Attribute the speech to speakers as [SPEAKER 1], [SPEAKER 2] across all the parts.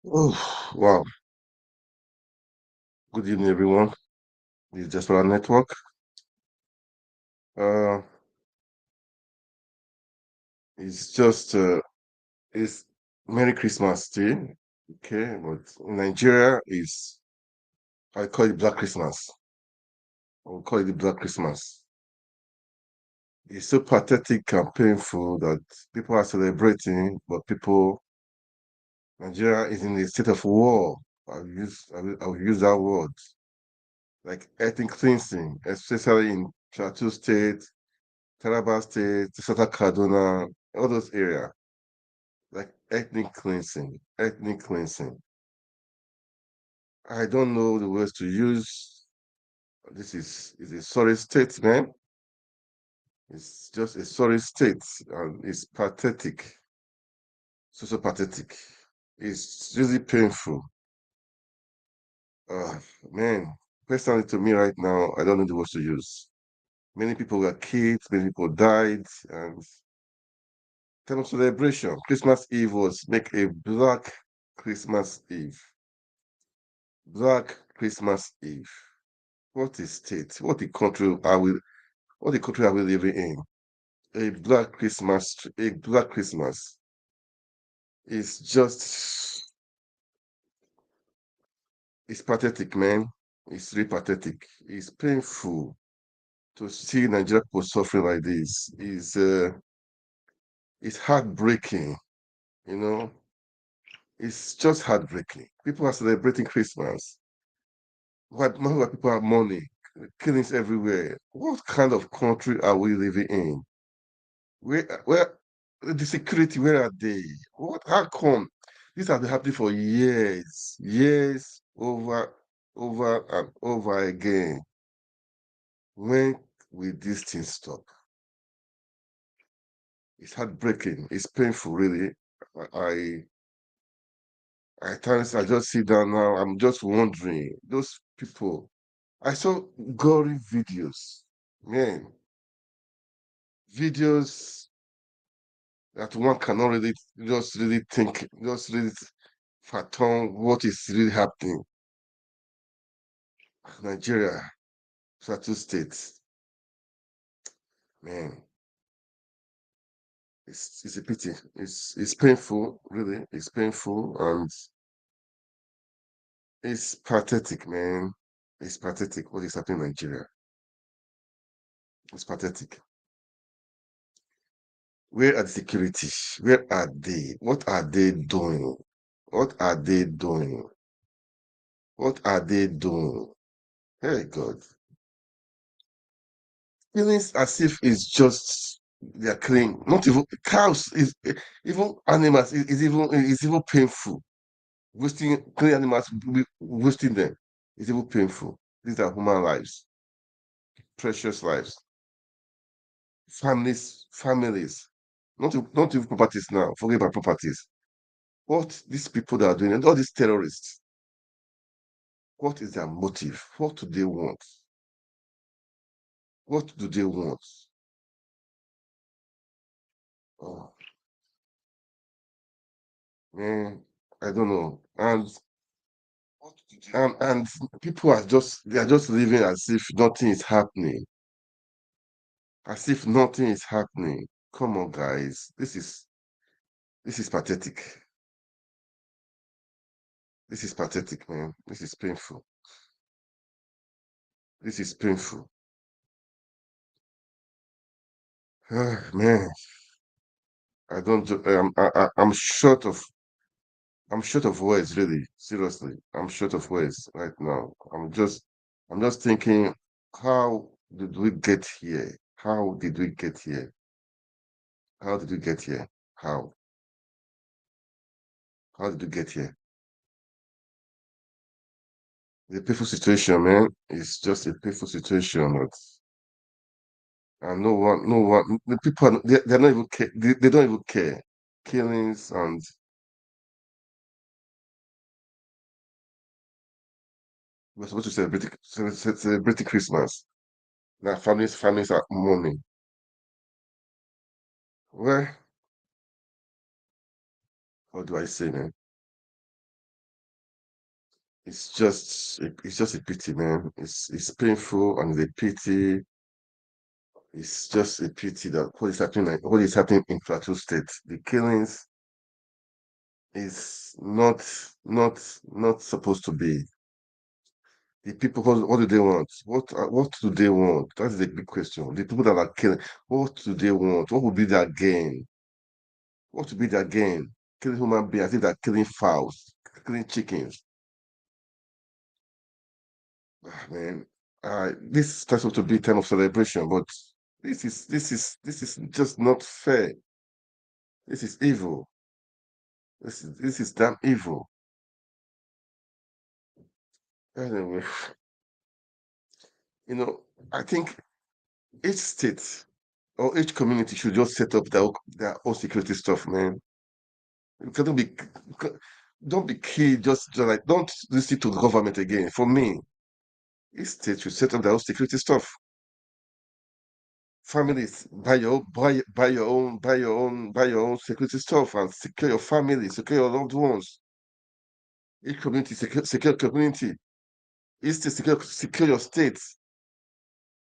[SPEAKER 1] Oh, wow. Good evening, everyone. This is just for our network. Uh, it's just it's Merry Christmas Day. Okay, but in Nigeria is I call it Black Christmas. I will call it the Black Christmas. It's so pathetic and painful that people are celebrating, but Nigeria is in a state of war. I'll use that word like ethnic cleansing, especially in Plateau State, Taraba State, Southern Kaduna, all those areas, like ethnic cleansing, ethnic cleansing. I don't know the words to use. This is a sorry state, man. It's just a sorry state, and it's pathetic, so pathetic. It's really painful. Uh, Man, personally to me right now, I don't know the words to use. Many people were killed, many people died, and time of celebration. Christmas Eve was make a black Christmas Eve. Black Christmas Eve. What a state, what a country are we living in? A black Christmas is just, it's pathetic, man. It's really pathetic. It's painful to see Nigeria people suffering like this. It's heartbreaking, you know. It's just heartbreaking. People are celebrating Christmas. Why people are mourning? Killings everywhere. What kind of country are we living in? Where the security, where are they? How come? This has been happening for years over and over again. When will this thing stop? It's heartbreaking. It's painful, really. I at times I just sit down now. I'm just wondering, those people. I saw gory videos, man, videos that one cannot really just really think, just really fathom what is really happening. Nigeria, Plateau State, man, it's a pity. It's painful, really. It's painful and it's pathetic, man. It's pathetic what is happening in Nigeria. It's pathetic. Where are the security? Where are they? What are they doing? What are they doing? What are they doing? Hey God. Feelings as if it's just they're clean. Not even cows is even animals is even painful. Wasting clean animals, wasting them is even painful. These are human lives, precious lives, families. Not even properties now. Forget about properties. What these people that are doing, and all these terrorists, what is their motive? What do they want? What do they want? Oh man, I don't know. And people are just living as if nothing is happening. As if nothing is happening. Come on, guys. This is pathetic. This is pathetic, man. This is painful. This is painful. Man, I don't. I'm short of words, really. Seriously, I'm short of words right now. I'm just thinking, how did we get here? How did we get here? How did we get here? How? How did we get here? The painful situation, man. It's just a painful situation. And no one, the people, they're not even care. They don't even care. Killings and we're supposed to celebrate Christmas. Now families are mourning. Well, what do I say, man? it's just a pity, man. It's painful and a pity. It's just a pity that what is happening in Plateau State. The killings is not supposed to be. The people, what do they want? What do they want? That is a big question. The people that are killing, what do they want? What would be their gain? What would be their gain? Killing human beings, as if they're killing fowls, killing chickens. Ah, man, this is supposed to be time of celebration, but this is just not fair. This is evil. This is damn evil. Anyway, you know, I think each state or each community should just set up their own security stuff, man. You cannot be, don't be key, just like, don't listen to the government again. For me, each state should set up their own security stuff. Families, buy your own security stuff and secure your family, secure your loved ones. Each community, secure community. Each state, secure your state.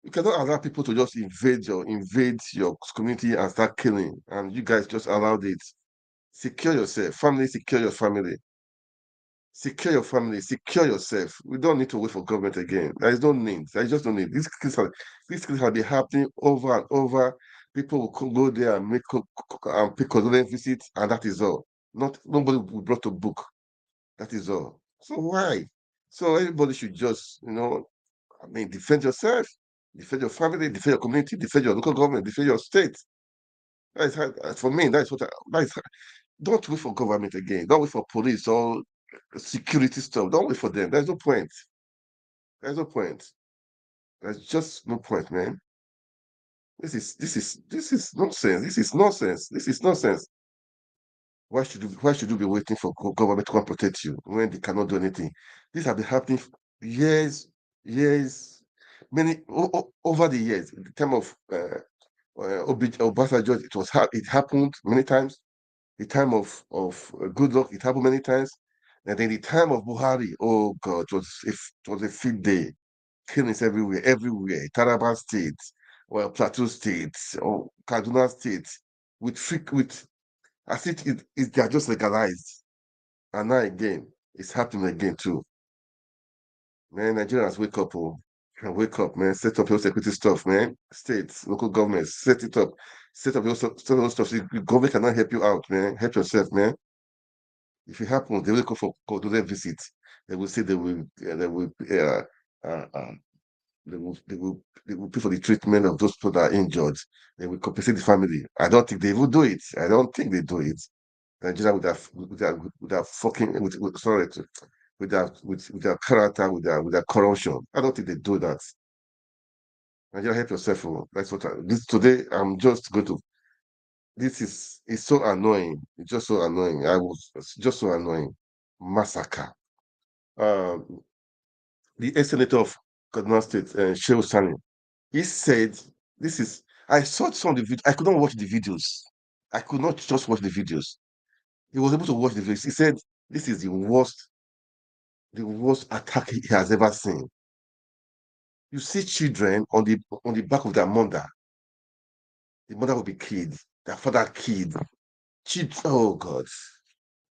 [SPEAKER 1] You cannot allow people to just invade your community and start killing, and you guys just allowed it. Secure yourself, family, secure your family. Secure your family, secure yourself. We don't need to wait for government again. There is no need. There is just no need. These things have been happening over and over. People will go there and and pay condolence visits, and that is all. Not nobody will brought a book. That is all. So why? So everybody should just, I mean, defend yourself, defend your family, defend your community, defend your local government, defend your state. For me. Don't wait for government again. Don't wait for police or security stuff. Don't wait for them. There's no point. There's no point. There's just no point, man. This is nonsense. This is nonsense. This is nonsense. Why should you be waiting for government to come protect you when they cannot do anything? This has been happening years, years, over the years. In the time of Obasanjo, it happened many times. The time of good luck, it happened many times. And then the time of Buhari, oh God, it was a field day. Killings everywhere, everywhere. Taraba State, well, Plateau State, or Kaduna State, with as they are just legalized. And now again, it's happening again too. Man, Nigerians wake up, oh. Wake up, man. Set up your security stuff, man. States, local governments, set it up. Set up your stuff. So the government cannot help you out, man. Help yourself, man. If it happens, they will go to their visit. They will say uh, uh, they will pay for the treatment of those people that are injured. They will compensate the family. I don't think they will do it. I don't think they do it. Nigeria with their fucking sorry with their character with their corruption. I don't think they do that. Nigeria, help yourself. Oh. That's what this today. I'm just going to. This is it's so annoying. It's just so annoying. It's just so annoying. Massacre. Um, the ex-senator of Kaduna State, Shehu Sani, he said, "This is." I saw some of the video. I could not watch the videos. I could not just watch the videos. He was able to watch the videos. He said, "This is the worst attack he has ever seen." You see children on the back of their mother. The mother will be killed. Their father killed. Oh God,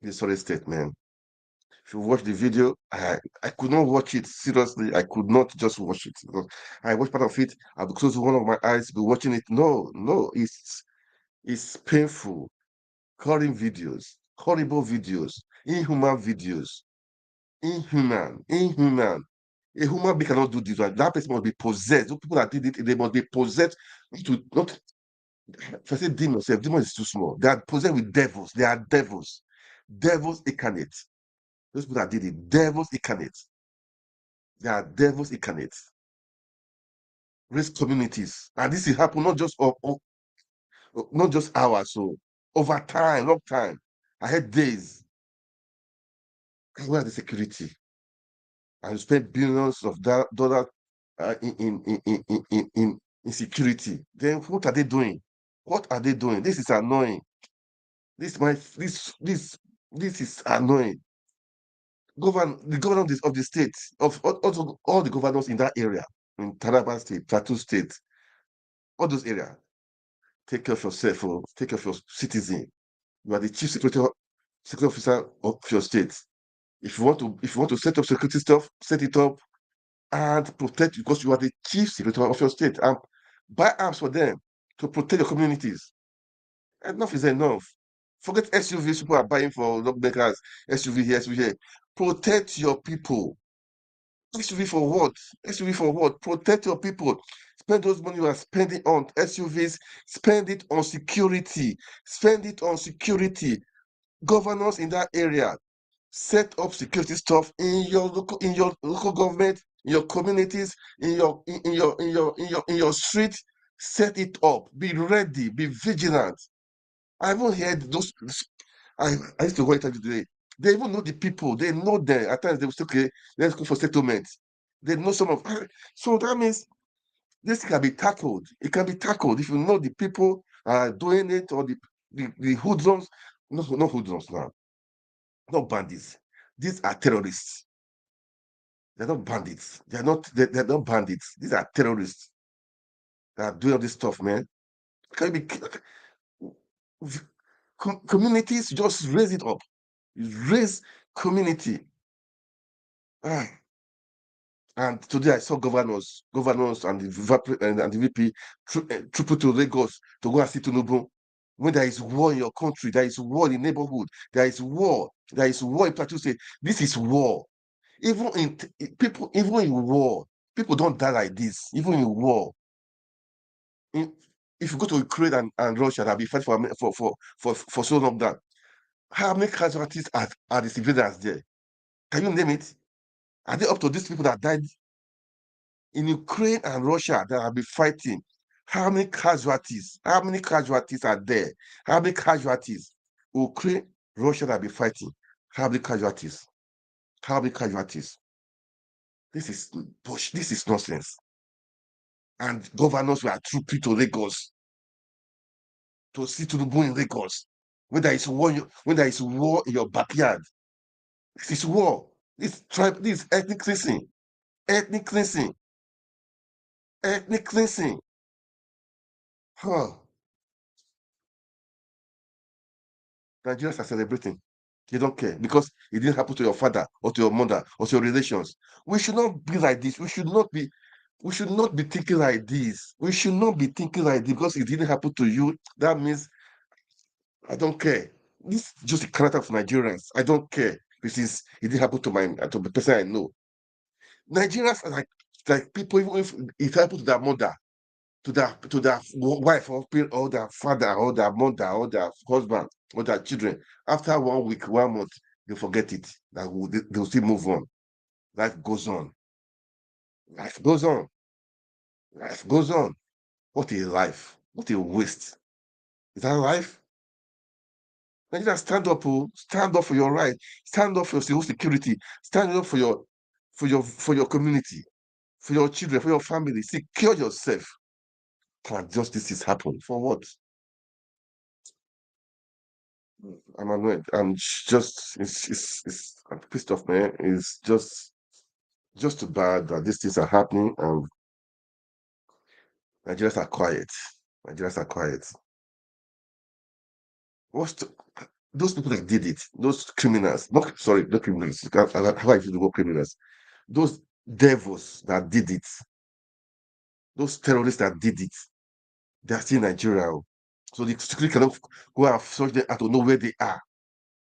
[SPEAKER 1] this sorry state, man. If you watch the video, I could not watch it seriously. I could not just watch it because I watched part of it. I'll be closing one of my eyes, be watching it. No, no, it's painful. Horrible videos, inhuman videos, inhuman. A human being cannot do this one. That person must be possessed. Those people that did it, they must be possessed. Not if I say demon is too small. They are possessed with devils. They are devils incarnate. Those people that did it, devils incarnate. They are devils incarnate. Race communities, and this is happen not just hours, so over time, long time. I had days. Where are the security? And you spend billions of dollars in security. Then what are they doing? What are they doing? This is annoying. This is annoying. the governor of the state, of also all the governors in that area, in Taraba State, Plateau State, all those areas, take care of yourself, take care of your citizen. You are the chief security officer of your state. If you want to set up security stuff, set it up and protect, because you are the chief security of your state. And buy arms for them to protect your communities. Enough is enough. Forget SUVs people are buying for lawmakers, SUV here, SUV here. Protect your people. SUV for what? SUV for what? Protect your people. Spend those money you are spending on SUVs. Spend it on security. Spend it on security. Governors in that area, set up security stuff in your local government, in your communities, in your street. Set it up. Be ready. Be vigilant. I haven't heard those. I used to go interview today. They even know the people. They know them. At times they will say, okay, let's go for settlement. They know some of. So that means this can be tackled. It can be tackled if you know the people are doing it, or the hoodlums. No, not hoodlums now. Not bandits. These are terrorists. They're not bandits. They're not bandits. These are terrorists that are doing all this stuff, man. Can be communities just raise it up. Raise community. Ah, and today I saw governors and the VP triple to Lagos to go and see Tinubu. When there is war in your country, there is war in the neighborhood, there is war in Plateau State. This is war. Even even in war, people don't die like this. Even in war, in, if you go to Ukraine and Russia, they'll be fighting for so long that how many casualties are the civilians there? Can you name it? Are they up to these people that died in Ukraine and Russia that have been fighting? How many casualties? How many casualties are there? How many casualties? Ukraine, Russia that have been fighting. How many casualties? How many casualties? This is bush. This is nonsense. And governors were trooping to Lagos to see to the in Lagos. When there is war, when there is war in your backyard, this is war. This is ethnic cleansing. Ethnic cleansing. Ethnic cleansing. Huh. Nigerians are celebrating. They don't care because it didn't happen to your father or to your mother or to your relations. We should not be like this. We should not be thinking like this. We should not be thinking like this because it didn't happen to you. That means I don't care. This is just the character of Nigerians. I don't care. This is it didn't happen to the person I know. Nigerians are like people, even if it happened to their mother, to their wife, or their father, or their mother, or their husband, or their children. After 1 week, 1 month, they forget it. They'll still move on. Life goes on. Life goes on. Life goes on. What a life. What a waste. Is that life? Nigeria, stand up, oh, stand up for your right, stand up for your security, stand up for your community, for your children, for your family. Secure yourself. Can justice is happen for what? I'm annoyed. I'm just I'm pissed off, man. It's just too bad that these things are happening and Nigerians are quiet. Nigerians are quiet. What's the, those people that did it? Those criminals, not sorry, not criminals. How I use the word criminals? Those devils that did it, those terrorists that did it, they are still in Nigeria. Oh. So the security cannot go and search them out to know where they are.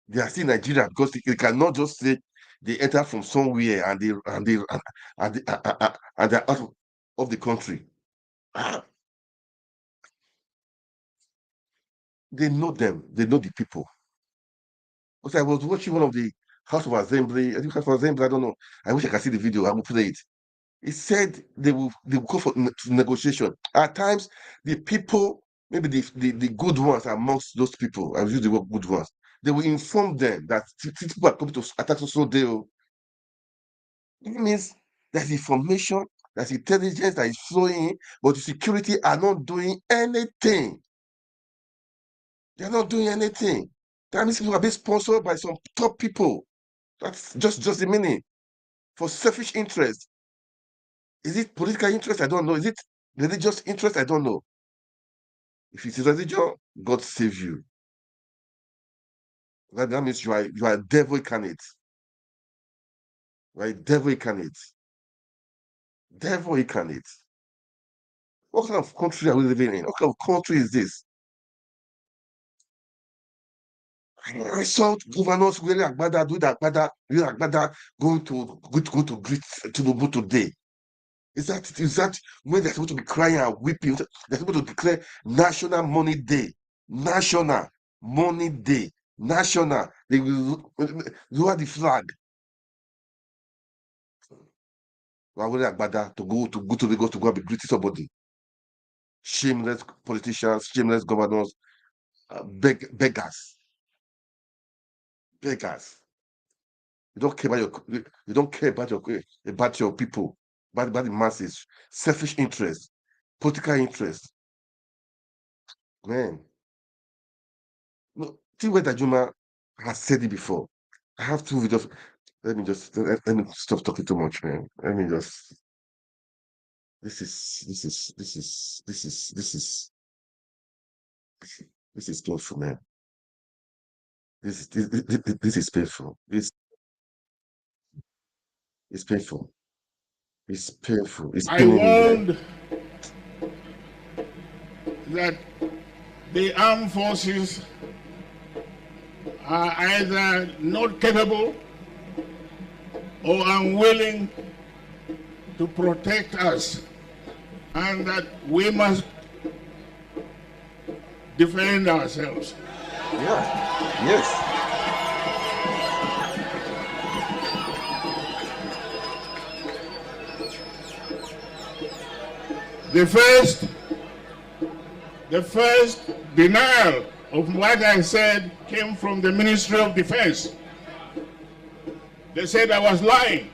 [SPEAKER 1] They are still in Nigeria because they cannot just say they enter from somewhere and they're out of the country. Ah, they know them. They know the people. Because I was watching one of the House of Assembly. I think House of Assembly. I don't know. I wish I could see the video. I will play it. It said they will go for negotiation. At times, the people, maybe the good ones amongst those people, I will use the word good ones, they will inform them that people are coming to attack so they will. It means there's information, there's intelligence that is flowing in, but the security are not doing anything. They're not doing anything. That means people are being sponsored by some top people. That's just the meaning. For selfish interest. Is it political interest? I don't know. Is it religious interest? I don't know. If it is religion, God save you. That means you are a devil incarnate. You are a devil incarnate. Devil incarnate. What kind of country are we living in? What kind of country is this? I saw governors wearing agbada, doing agbada, going to greet Tinubu today. Is that when they're supposed to be crying and weeping? They're supposed to declare National Money Day. National Money Day. National. They will lower the flag. We're wearing agbada to go to Lagos to go and be greeting somebody. Shameless politicians, shameless governors, beggars. Beggars. You don't care about your people, about the masses, selfish interest, political interest. Man, no, Tiweda Juma has said it before. I have two videos. Let me stop talking too much, man. Let me just this is painful, man. This is painful. It's painful. It's painful. It's
[SPEAKER 2] I
[SPEAKER 1] paining me, man.
[SPEAKER 2] warned that the armed forces are either not capable or unwilling to protect us, and that we must defend ourselves.
[SPEAKER 1] Yeah. Yes.
[SPEAKER 2] The first denial of what I said came from the Ministry of Defense. They said I was lying.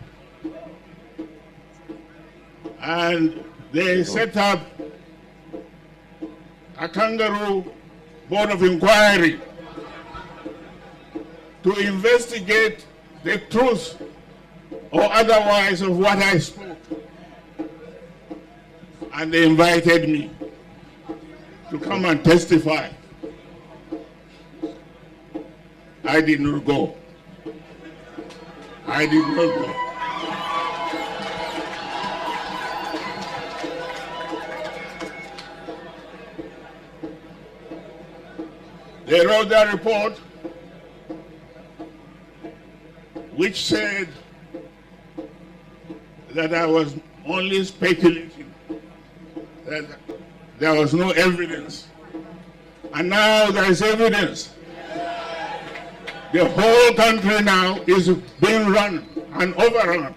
[SPEAKER 2] And they set up a kangaroo board of inquiry to investigate the truth or otherwise of what I spoke. And they invited me to come and testify. I did not go. I did not go. They wrote that report which said that I was only speculating, that there was no evidence. And now there is evidence. The whole country now is being run and overrun.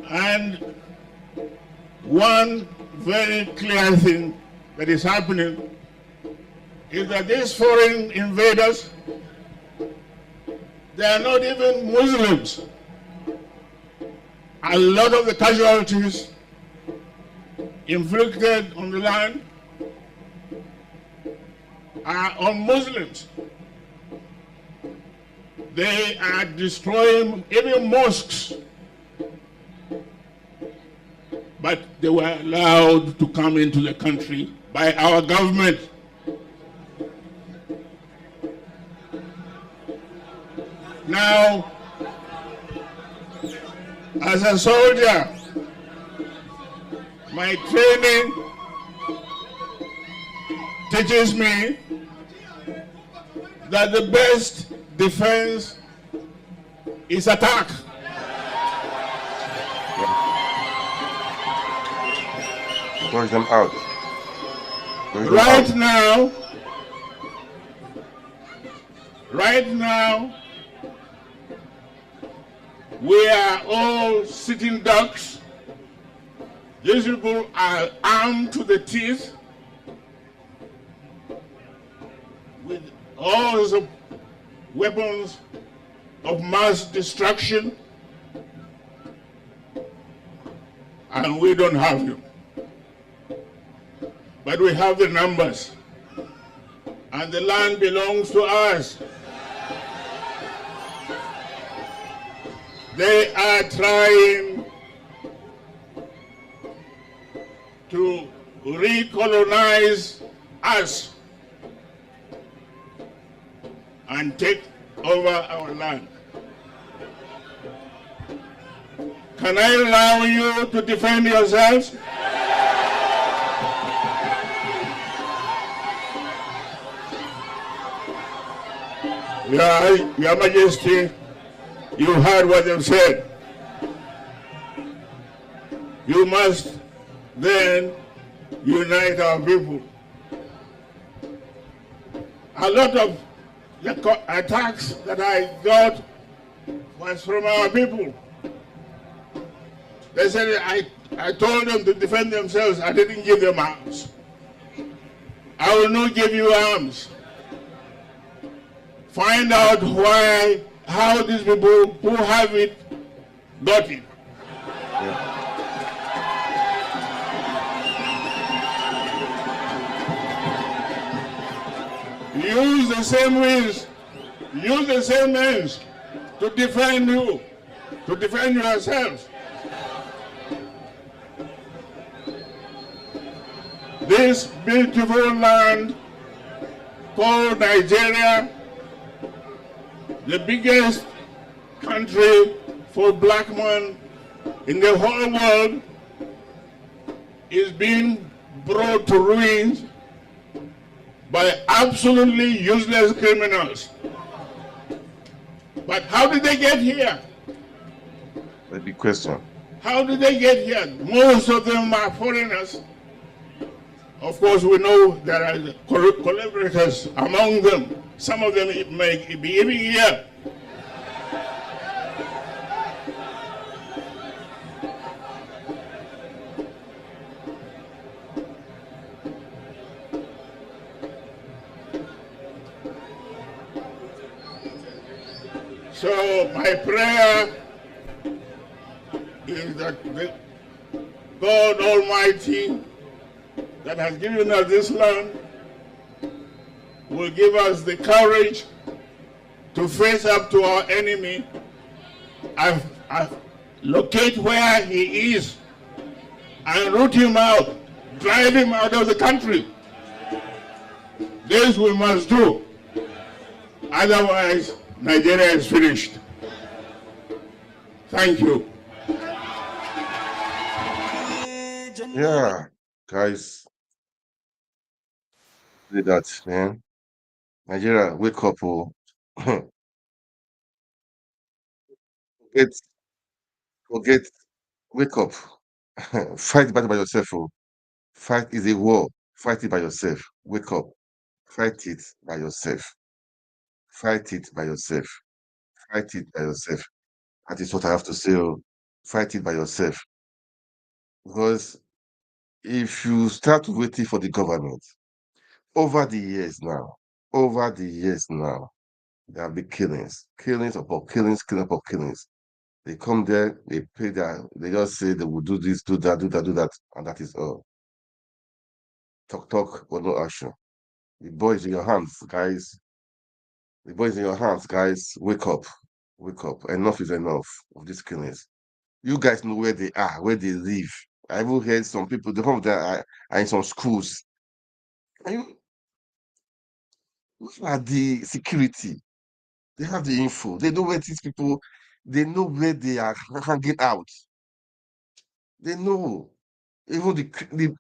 [SPEAKER 2] And one very clear thing that is happening is that these foreign invaders, they are not even Muslims. A lot of the casualties inflicted on the land are on Muslims. They are destroying even mosques, but they were allowed to come into the country by our government. Now, as a soldier, my training teaches me that the best defense is attack.
[SPEAKER 1] Push them out.
[SPEAKER 2] Right now, we are all sitting ducks. These people are armed to the teeth with all the weapons of mass destruction, and we don't have them. But we have the numbers. and the land belongs to us. They are trying to recolonize us and take over our land. Can I allow you to defend yourselves? Your Majesty, you heard what they've said. You must then unite our people. A lot of the attacks that I got was from our people. They said I told them to defend themselves. I didn't give them arms. I will not give you arms. Find out how these people who have it got it. Use the same means, use the same means to defend you, to defend yourselves. This beautiful land called Nigeria, the biggest country for black men in the whole world, is being brought to ruins by absolutely useless criminals. But how did they get here?
[SPEAKER 1] A big question.
[SPEAKER 2] How did they get here? Most of them are foreigners. Of course, we know there are collaborators among them. Some of them may be even here. So my prayer is that God Almighty that has given us this land will give us the courage to face up to our enemy and locate where he is and root him out, drive him out of the country. This we must do. Otherwise, Nigeria is finished. Thank you.
[SPEAKER 1] Yeah, guys, did that, man. Nigeria, wake up, oh. forget, forget, wake up. Fight the battle by yourself, oh. Fight is a war. Fight it by yourself. Wake up. Fight it by yourself. Fight it by yourself. Fight it by yourself. That is what I have to say. Oh. Fight it by yourself. Because if you start waiting for the government, over the years now, there have been killings upon killings, killing upon killings. They come there, they pay they just say they will do this, do that, do that, do that, and that is all. Talk, but no action. The boy is in your hands, guys. The boy is in your hands, guys. Wake up. Wake up. Enough is enough of these killings. You guys know where they are, where they live. I even heard some people, the of them are in some schools. And you, what are the security? They have the info. They know where these people, they know where they are hanging out. They know. Even the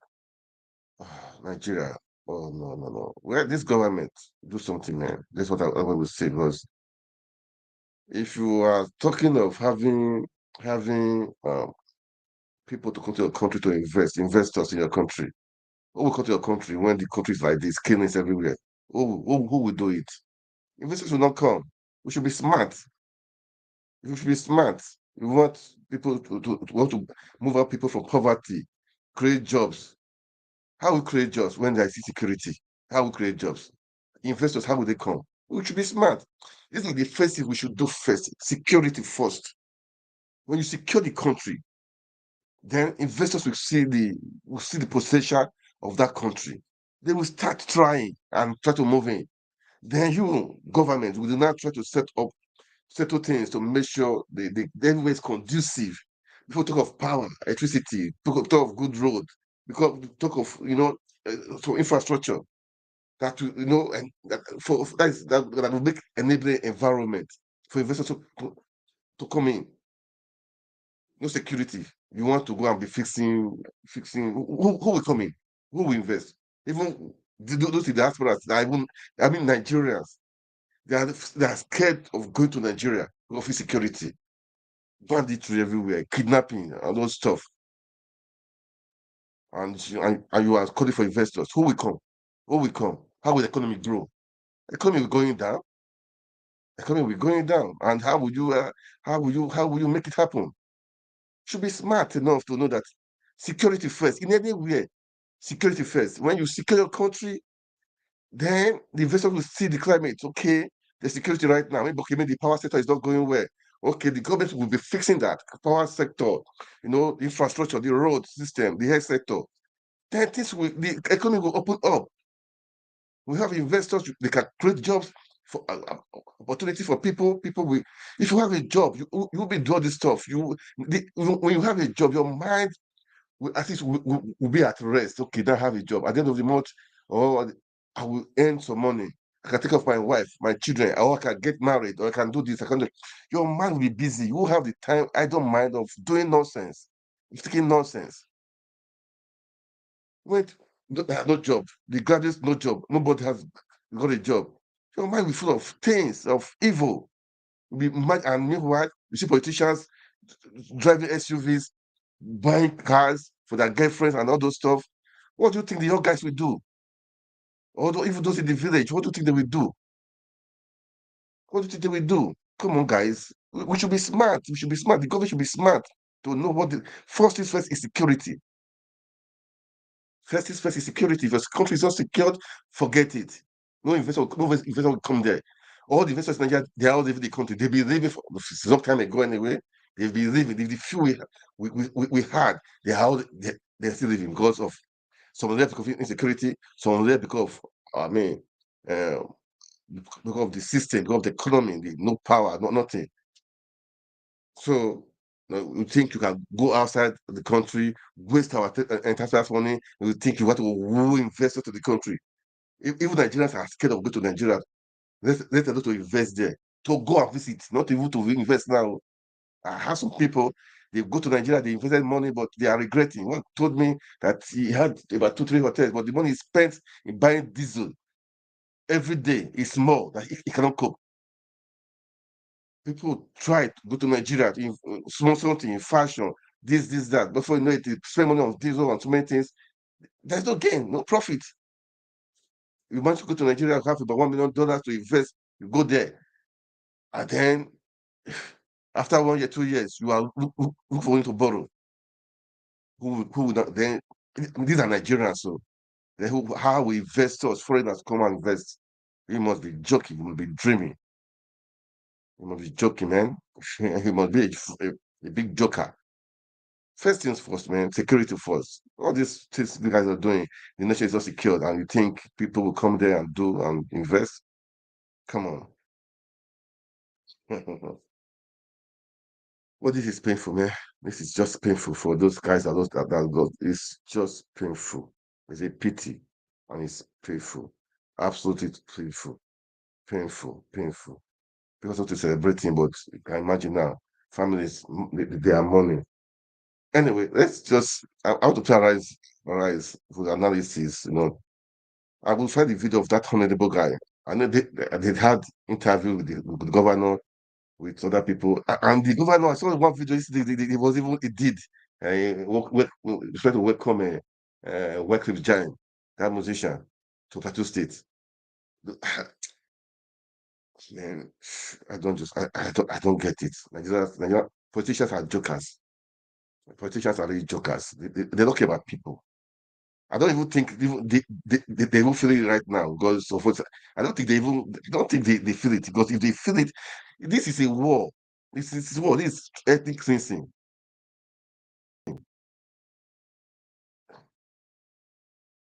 [SPEAKER 1] Nigeria. Oh no, no, no. Where this government do something, man. That's what I will say. Because if you are talking of having people to come to your country to investors in your country, who will come to your country when the country is like this, killings everywhere? Who will do it? Investors will not come. We should be smart. We should be smart. We want people to want to move out people from poverty, create jobs. How we create jobs when there is insecurity? How we create jobs? Investors, how will they come? We should be smart. This is the first thing we should do first. Security first. When you secure the country, then investors will see the potential of that country. They will start trying and try to move in. Then you, government, will now try to settle things to make sure everywhere is conducive. People talk of power, electricity, people talk of good road, because talk of so infrastructure that will, and that will make enabling environment for investors to come in. No security. You want to go and be fixing who will come in? Who will invest? Even those in the diaspora, Nigerians, they are scared of going to Nigeria because of insecurity, banditry everywhere, kidnapping, and those stuff. And you are calling for investors. Who will come? Who will come? How will the economy grow? Economy will going down. Economy will going down. And how will you make it happen? Should be smart enough to know that security first in anywhere. Security first. When you secure your country, then the investor will see the climate. Okay, the security right now. Maybe the power sector is not going well. Okay, the government will be fixing that power sector, the infrastructure, the road system, the health sector. Then the economy will open up. We have investors, they can create jobs for opportunity for people. People will, if you have a job, you'll be doing this stuff. When you have a job, your mind at least will be at rest. Okay, now I have a job. At the end of the month, or I will earn some money. I can take care of my wife, my children, or I can get married, or I can do this. I can do. Your mind will be busy. You will have the time. I don't mind of doing nonsense, speaking nonsense. Wait, no job. The graduates, no job. Nobody has got a job. Your mind will be full of things of evil. And meanwhile, you see politicians driving SUVs, buying cars for their girlfriends and all those stuff. What do you think the young guys will do? Although even those in the village, what do you think they will do? What do you think they will do? Come on, guys. We should be smart. We should be smart. The government should be smart to know what the first things first is security. First things first is security. If your country is not secured, forget it. No investor will come there. All the investors in Nigeria, they are all leaving the country. They've been leaving for some time ago anyway. They've been leaving. The few we had, they're still leaving because of some left because of insecurity, some left because of, uh, because of the system, because of the economy, no power, nothing. So you think you can go outside the country, waste our taxpayers' money, you think you want to woo investors to the country. Even Nigerians are scared of going to Nigeria. Let alone to invest there. To go and visit, not even to invest now. I have some people, they go to Nigeria, they invested money, but they are regretting. One told me that he had about 2, 3 hotels, but the money he spent in buying diesel every day is more that he cannot cope. People try to go to Nigeria in small something in fashion, this, that. Before you know it, they spend money on diesel and so many things. There's no gain, no profit. You manage to go to Nigeria, have about $1 million to invest, you go there, and then after 1 year, 2 years, you are look for to borrow. Who would not, then these are Nigerians, so then how will investors, foreigners come and invest? You must be joking, you must be dreaming, you must be joking, man. You must be a big joker. First things first, man, security first. All these things you guys are doing, the nation is not secured, and you think people will come there and do and invest? Come on. Well, this is painful, man. This is just painful for those guys that got. It's just painful. It's a pity, and it's painful. Absolutely painful. Painful. Because not to celebrating, but you can imagine now, families, they are mourning. Anyway, let's just, I want to arise with analysis, I will find the video of that honorable guy. I know they had interview with the governor, with other people, and the governor. I saw one video. He was even he did. Try to welcome Wycliffe Jean, that musician, to Plateau State. Man, I don't get it. Nigeria politicians are jokers. Politicians are really jokers. They don't care about people. I don't even think they even feel it right now because of what I don't think they feel it because if they feel it, this is a war. This is war. This is ethnic cleansing.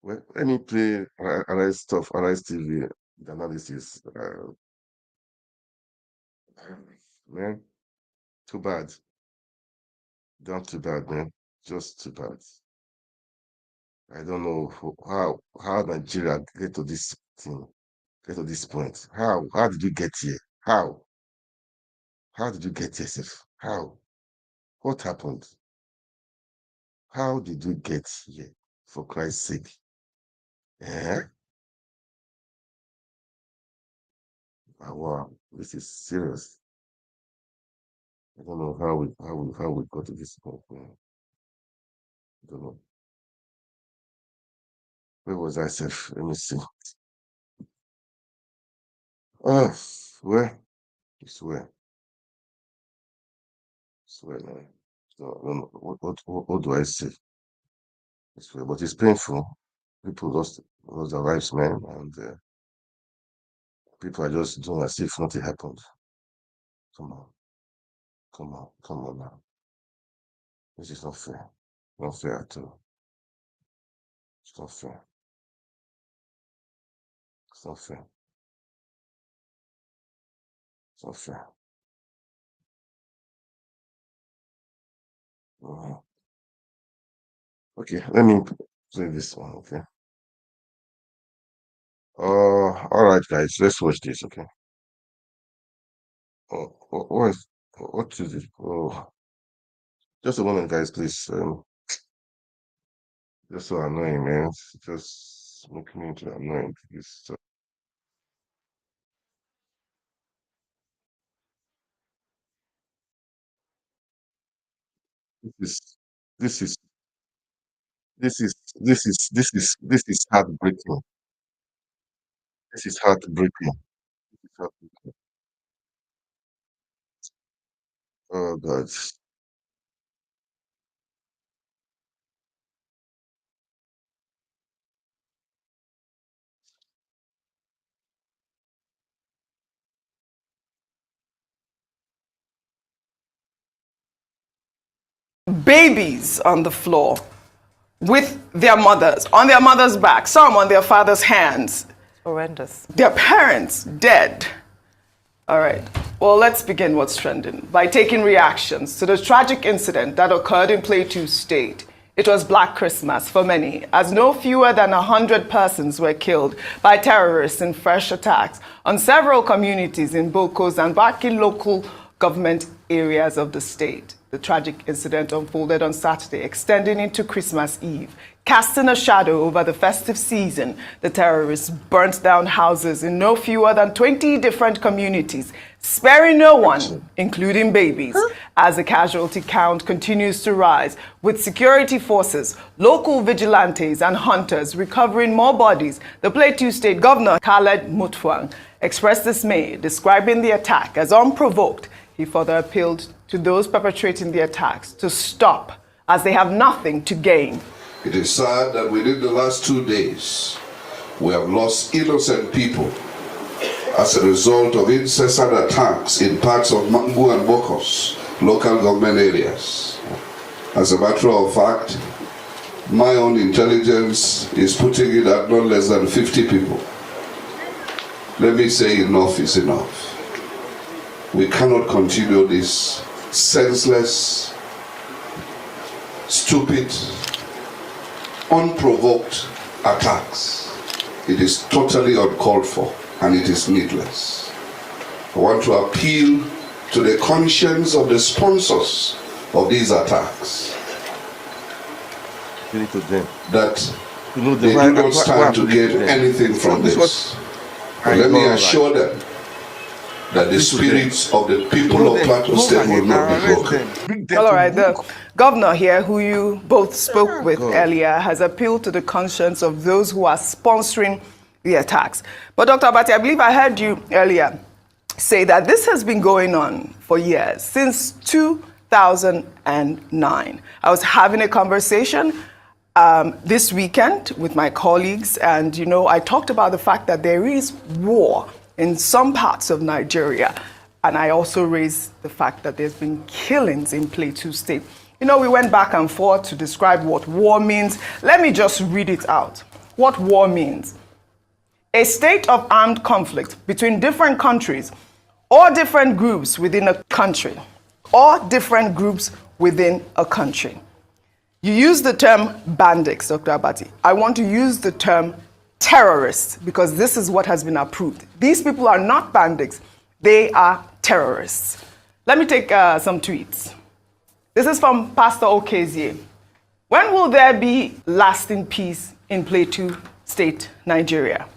[SPEAKER 1] Well, let me play Arise stuff, Arise TV, the analysis. Man, too bad. Not too bad, man. Just too bad. I don't know how Nigeria get to this thing, get to this point. How did you get here? How did you get here, Seth? How? What happened? How did you get here? For Christ's sake. Eh? Wow, this is serious. I don't know how we got to this point, man. I don't know. Where was I, Seth? Let me see. Oh, where? It's where? It's where, man. So, I don't know. What do I say? It's where, but it's painful. People lost their lives, man, and people are just doing as if nothing happened. Come on, come on now. This is not fair. Not fair at all. It's not fair. It's not fair. It's not fair. Mhm. Okay, let me play this one, okay? All right, guys, let's watch this, okay? What is it? Oh, just a moment, guys, please. Just so annoying, man. It's just making me into annoying. This is this is this is heartbreaking. This is heartbreaking. This is heartbreaking. Oh God.
[SPEAKER 3] Babies on the floor with their mothers, on their mother's back, some on their father's hands.
[SPEAKER 4] Horrendous.
[SPEAKER 3] Their parents dead. All right. Well, let's begin what's trending by taking reactions to the tragic incident that occurred in Plateau State. It was Black Christmas for many, as no fewer than 100 persons were killed by terrorists in fresh attacks on several communities in Bokos and Baki local government areas of the state. The tragic incident unfolded on Saturday, extending into Christmas Eve. Casting a shadow over the festive season, the terrorists burnt down houses in no fewer than 20 different communities, sparing no one, including babies, as the casualty count continues to rise, with security forces, local vigilantes, and hunters recovering more bodies. The Plateau State Governor, Khaled Mutfwang, expressed dismay, describing the attack as unprovoked. He further appealed to those perpetrating the attacks to stop, as they have nothing to gain.
[SPEAKER 5] It is sad that within the last 2 days, we have lost innocent people as a result of incessant attacks in parts of Mambu and Bokos, local government areas. As a matter of fact, my own intelligence is putting it at not less than 50 people. Let me say enough is enough. We cannot continue this senseless, stupid, unprovoked attacks. It is totally uncalled for and it is needless. I want to appeal to the conscience of the sponsors of these attacks that they do not stand to gain anything from this. But let me assure them that the spirits of the people of Plateau State will not be broken.
[SPEAKER 3] Well, all right, the governor here, who you both spoke with earlier, has appealed to the conscience of those who are sponsoring the attacks. But Dr. Abati, I believe I heard you earlier say that this has been going on for years, since 2009. I was having a conversation this weekend with my colleagues, and, you know, I talked about the fact that there is war in some parts of Nigeria. And I also raised the fact that there's been killings in Plateau State. You know, we went back and forth to describe what war means. Let me just read it out. what war means. A state of armed conflict between different countries or different groups within a country, or different groups within a country. You use the term bandits, Dr. Abati. I want to use the term terrorists because this is what has been approved. These people are not bandits, they are terrorists. Let me take some tweets. This is from Pastor Okezie. When will there be lasting peace in Plateau State, Nigeria?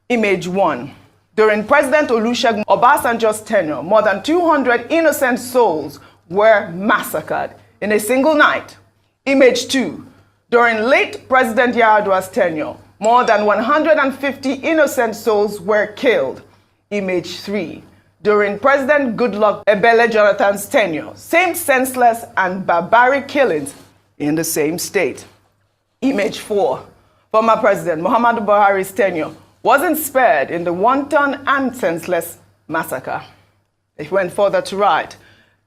[SPEAKER 3] Image 1. During President Olusegun Obasanjo's tenure, more than 200 innocent souls were massacred in a single night. Image 2. During late President Yar'Adua's tenure, more than 150 innocent souls were killed. Image 3. During President Goodluck Ebele Jonathan's tenure, same senseless and barbaric killings in the same state. Image 4. Former President Muhammadu Buhari's tenure wasn't spared in the wanton and senseless massacre. It went further to write,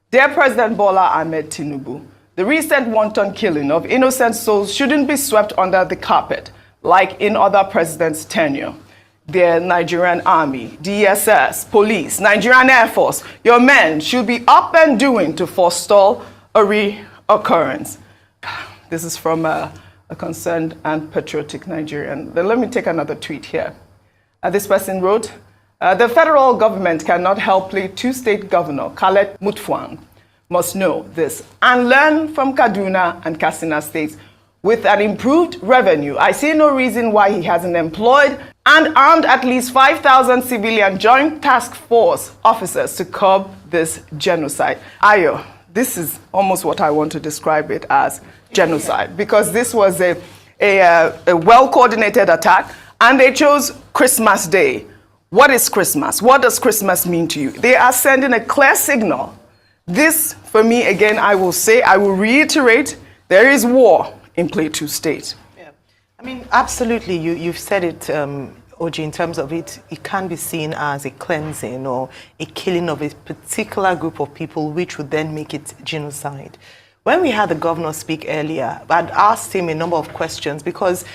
[SPEAKER 3] Dear President Bola Ahmed Tinubu, the recent wanton killing of innocent souls shouldn't be swept under the carpet, like in other presidents' tenure. The Nigerian Army, DSS, police, Nigerian Air Force, your men should be up and doing to forestall a reoccurrence. This is from a concerned and patriotic Nigerian. Then let me take another tweet here. This person wrote, the federal government cannot help Plateau State Governor Khaled Mutfwang must know this and learn from Kaduna and Katsina states. With an improved revenue, I see no reason why he hasn't employed and armed at least 5,000 civilian Joint Task Force officers to curb this genocide. Ayo, this is almost what I want to describe it as, genocide, because this was a well-coordinated attack, and they chose Christmas Day. What is Christmas? What does Christmas mean to you? They are sending a clear signal. This, for me, again, I will say, I will reiterate, there is war in Plateau State.
[SPEAKER 4] Yeah. I mean, absolutely, you've said it, Oji, in terms of it can be seen as a cleansing or a killing of a particular group of people, which would then make it genocide. When we had the governor speak earlier, I'd asked him a number of questions because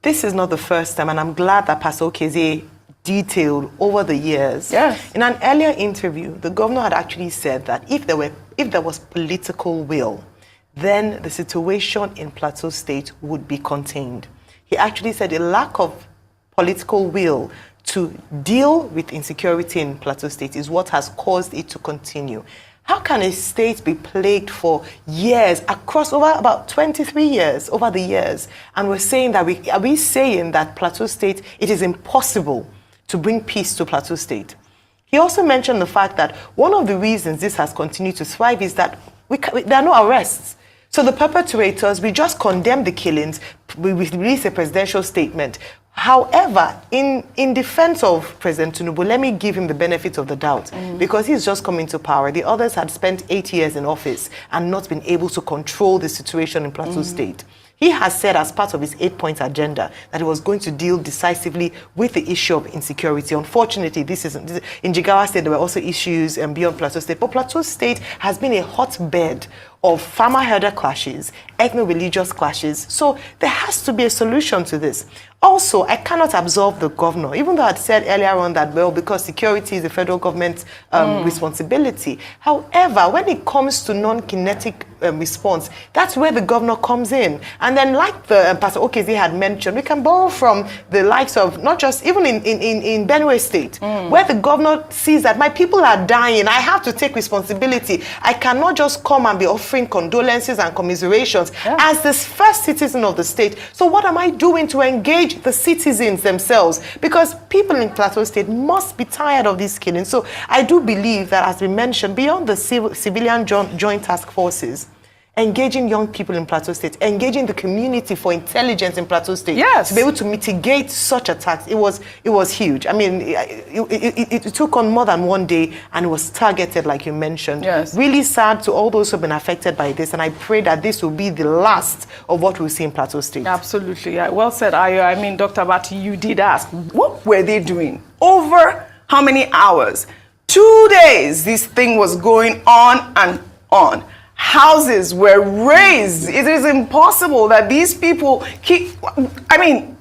[SPEAKER 4] this is not the first time, and I'm glad that Pastor Okezie detailed over the years.
[SPEAKER 3] Yes.
[SPEAKER 4] In an earlier interview, the governor had actually said that if there was political will, then the situation in Plateau State would be contained. He actually said a lack of political will to deal with insecurity in Plateau State is what has caused it to continue. How can a state be plagued for years, across over about 23 years, over the years, and we're saying that are we saying that Plateau State, it is impossible to bring peace to Plateau State? He also mentioned the fact that one of the reasons this has continued to thrive is that there are no arrests. So the perpetrators, we just condemn the killings, we release a presidential statement. However, in defense of President Tinubu, let me give him the benefit of the doubt, because he's just come into power. The others had spent 8 years in office and not been able to control the situation in Plateau State. He has said as part of his 8-point agenda that he was going to deal decisively with the issue of insecurity. Unfortunately, in Jigawa State, there were also issues beyond Plateau State. But Plateau State has been a hotbed of farmer-herder clashes, ethno-religious clashes. So there has to be a solution to this. Also, I cannot absolve the governor, even though I had said earlier on that, well, because security is the federal government's responsibility. However, when it comes to non-kinetic response, that's where the governor comes in. And then, like the Pastor Okezie had mentioned, we can borrow from the likes of, not just, even in Benue State, where the governor sees that my people are dying, I have to take responsibility. I cannot just come and be offering condolences and commiserations as the first citizen of the state. So what am I doing to engage the citizens themselves? Because people in Plateau State must be tired of these killings. So I do believe that, as we mentioned, beyond the civilian joint task forces, engaging young people in Plateau State, engaging the community for intelligence in Plateau State, to be able to mitigate such attacks, it was huge. I mean, it took on more than one day, and it was targeted, like you mentioned.
[SPEAKER 3] Yes.
[SPEAKER 4] Really sad to all those who have been affected by this, and I pray that this will be the last of what we'll see in Plateau State.
[SPEAKER 3] Absolutely. Well said, Ayo. I mean, Dr. Abati, you did ask, what were they doing? Over how many hours? 2 days, this thing was going on and on. Houses were razed. It is impossible that these people keep, I mean,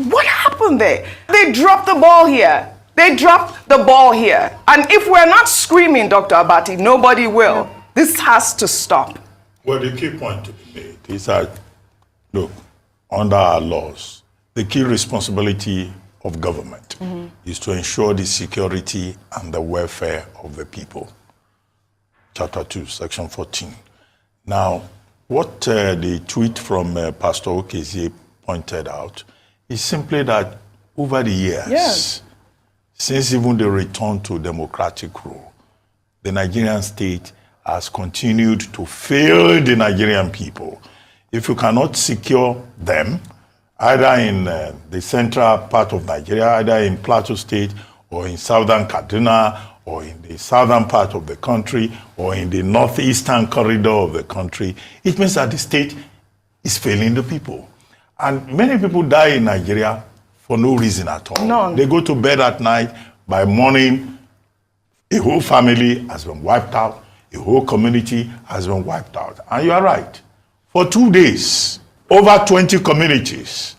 [SPEAKER 3] What happened there? They dropped the ball here. They dropped the ball here. And if we're not screaming, Dr. Abati, nobody will. Yeah. This has to stop.
[SPEAKER 2] Well, the key point to be made is that, look, under our laws, the key responsibility of government is to ensure the security and the welfare of the people. Chapter 2, Section 14. Now, what the tweet from Pastor Okezie pointed out is simply that over the years, since even the return to democratic rule, the Nigerian state has continued to fail the Nigerian people. If you cannot secure them, either in the central part of Nigeria, either in Plateau State or in southern Kaduna or in the southern part of the country or in the northeastern corridor of the country, it means that the state is failing the people. And many people die in Nigeria for no reason at all.
[SPEAKER 3] None.
[SPEAKER 2] They go to bed at night by morning, a whole family has been wiped out, a whole community has been wiped out. And you are right. For 2 days, over 20 communities,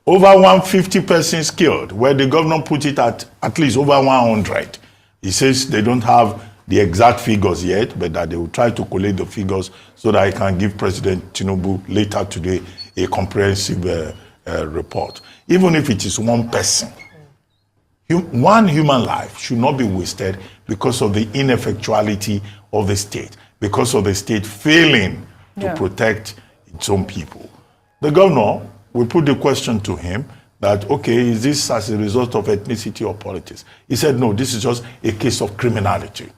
[SPEAKER 2] over 150 persons killed, where the governor put it at least over 100. He says they don't have the exact figures yet, but that they will try to collate the figures so that I can give President Tinubu later today a comprehensive report. Even if it is one person, one human life should not be wasted because of the ineffectuality of the state, because of the state failing to protect its own people. The governor, we put the question to him that, okay, is this as a result of ethnicity or politics? He said, no, this is just a case of criminality.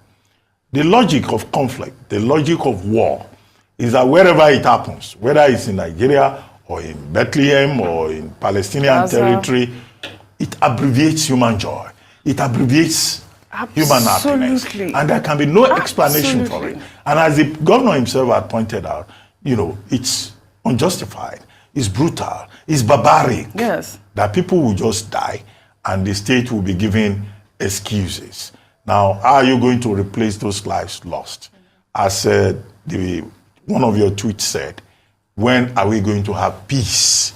[SPEAKER 2] The logic of conflict, the logic of war, is that wherever it happens, whether it's in Nigeria or in Bethlehem or in Palestinian territory, it abbreviates human joy. It abbreviates human happiness. And there can be no explanation for it. And as the governor himself had pointed out, you know, it's unjustified, it's brutal, it's barbaric.
[SPEAKER 3] Yes. That
[SPEAKER 2] people will just die and the state will be giving excuses. Now, how are you going to replace those lives lost? As one of your tweets said, when are we going to have peace?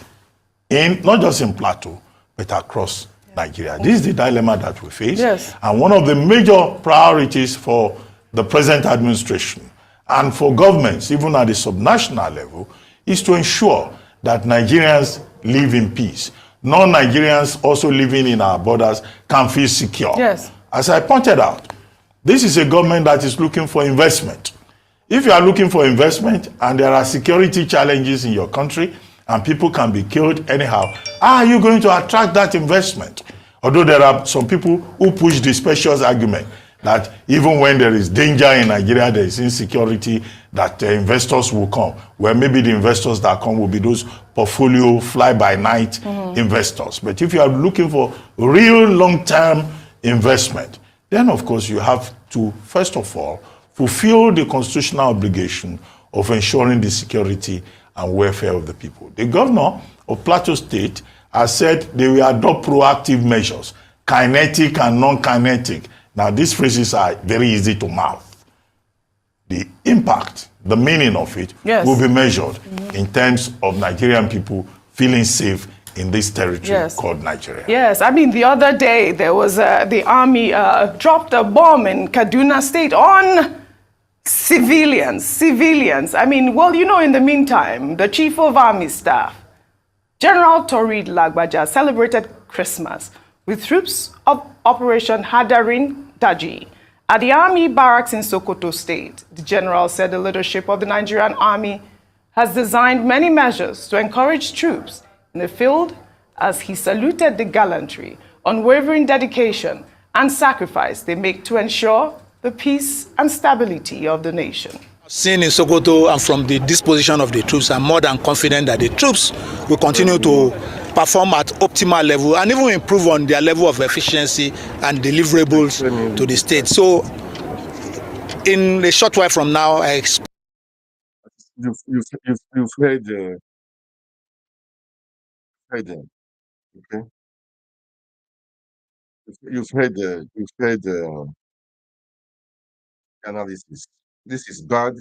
[SPEAKER 2] Not just in Plateau, but across Nigeria. This is the dilemma that we face.
[SPEAKER 3] Yes.
[SPEAKER 2] And one of the major priorities for the present administration and for governments, even at the subnational level, is to ensure that Nigerians live in peace. Non-Nigerians also living in our borders can feel secure.
[SPEAKER 3] Yes.
[SPEAKER 2] As I pointed out, this is a government that is looking for investment. If you are looking for investment and there are security challenges in your country and people can be killed anyhow, how are you going to attract that investment? Although there are some people who push the specious argument that even when there is danger in Nigeria, there is insecurity, that investors will come. Well, maybe the investors that come will be those portfolio fly-by-night investors. But if you are looking for real long-term investment, then of course you have to, first of all, fulfill the constitutional obligation of ensuring the security and welfare of the people. The governor of Plateau State has said they will adopt proactive measures, kinetic and non-kinetic. Now, these phrases are very easy to mouth. The impact, the meaning of it will be measured in terms of Nigerian people feeling safe in this territory called Nigeria.
[SPEAKER 3] Yes, I mean, the other day there was the army dropped a bomb in Kaduna State on civilians. I mean, well, you know, in the meantime, the Chief of Army Staff, General Torid Lagbaja, celebrated Christmas with troops of Operation Hadarin Daji at the Army Barracks in Sokoto State. The general said the leadership of the Nigerian Army has designed many measures to encourage troops in the field as he saluted the gallantry, unwavering dedication, and sacrifice they make to ensure the peace and stability of the nation.
[SPEAKER 6] Seen in Sokoto and from the disposition of the troops, I'm more than confident that the troops will continue to perform at optimal level and even improve on their level of efficiency and deliverables to the state. So in a short while from now, I expect
[SPEAKER 1] You've heard them, okay? You've heard the analysis. This is bad.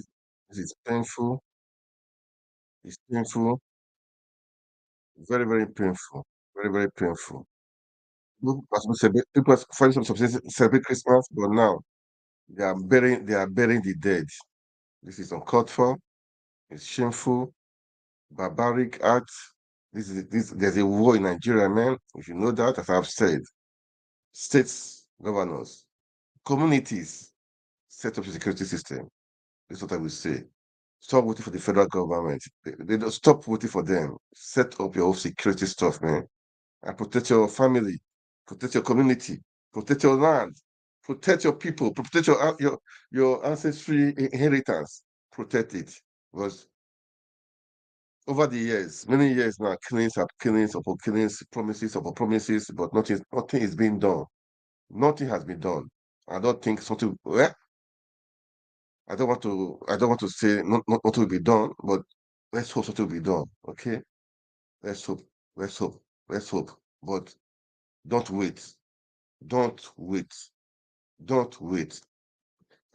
[SPEAKER 1] This is painful. It's painful. Very, very painful. Very very, very painful. People are finding some celebrate Christmas, but now they are burying the dead. This is uncalled for. It's shameful, barbaric act. There's a war in Nigeria, man. If you know that, as I've said, states, governors, communities set up a security system. This is what I will say. Stop waiting for the federal government. They don't stop waiting for them. Set up your own security stuff, man. And protect your family, protect your community, protect your land, protect your people, protect your ancestry inheritance. Protect it. Because over the years, many years now, killings upon killings, promises upon promises, but nothing is being done. Nothing has been done. I don't think something. Well, I don't want to say not will be done, but let's hope something will be done. Okay, let's hope. Let's hope. Let's hope. But don't wait. Don't wait. Don't wait.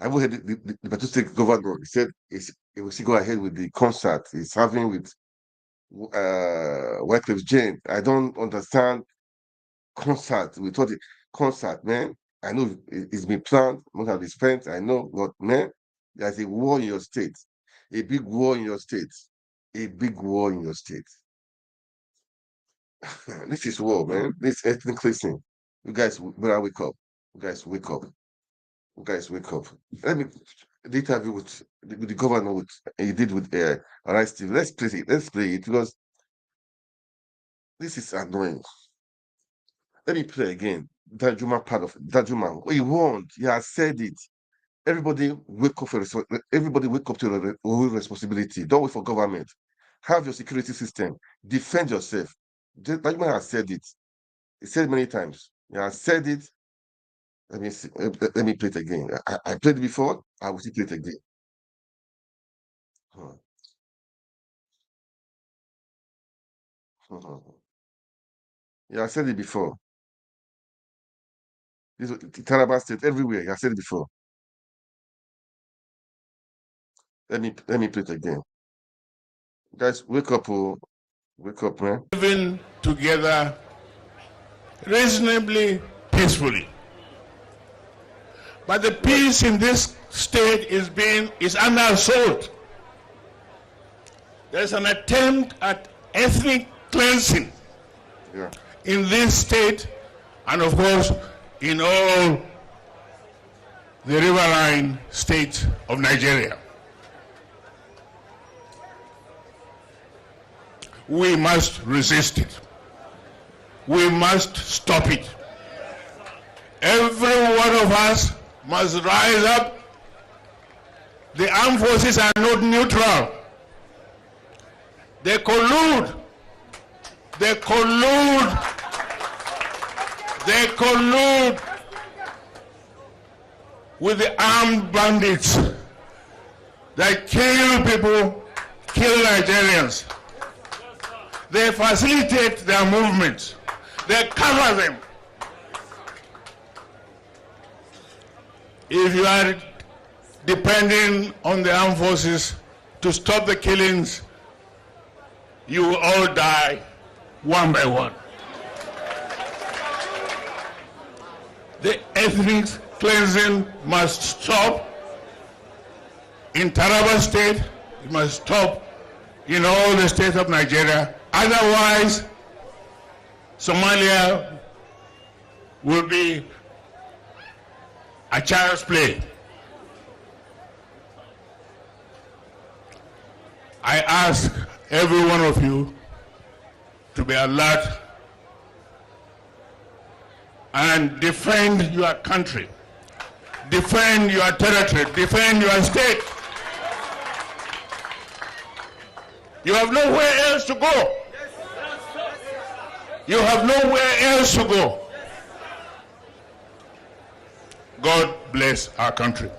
[SPEAKER 1] I even heard the Plateau State governor. He said he will still go ahead with the concert he's having with Wycliffe Jane. I don't understand concert. We thought it concert, man. I know it's been planned, money has been spent. I know, but man, there's a war in your state, a big war in your state, a big war in your state. This is war, man. This ethnic cleansing. You guys better wake up. You guys wake up. You guys wake up. Let me the interview with the governor with he did with Arise TV. Let's play it. Let's play it because this is annoying. Let me play again. Danjuma part of it. Danjuma. He warned. He has said it. Everybody wake up everybody wake up to your own responsibility. Don't wait for government. Have your security system. Defend yourself. Danjuma has said it. He said it many times. He has said it. Let me see. Let me play it again. I played it before. I will still play it again. Hmm. Hmm. Yeah, I said it before. This is Taraba State everywhere. I said it before. Let me play it again. Guys, wake up, oh, wake up, man.
[SPEAKER 2] Living together reasonably peacefully. But the peace in this state is under assault. There's an attempt at ethnic cleansing
[SPEAKER 1] Yeah.
[SPEAKER 2] in this state and of course in all the riverine states of Nigeria. We must resist it. We must stop it. Every one of us must rise up. The armed forces are not neutral. They collude. They collude. They collude with the armed bandits that kill people, kill Nigerians. They facilitate their movements. They cover them. If you are depending on the armed forces to stop the killings, you will all die one by one. The ethnic cleansing must stop in Taraba State. It must stop in all the states of Nigeria. Otherwise, Somalia will be a child's play. I ask every one of you to be alert and defend your country, defend your territory, defend your state. You have nowhere else to go. You have nowhere else to go. God bless our country.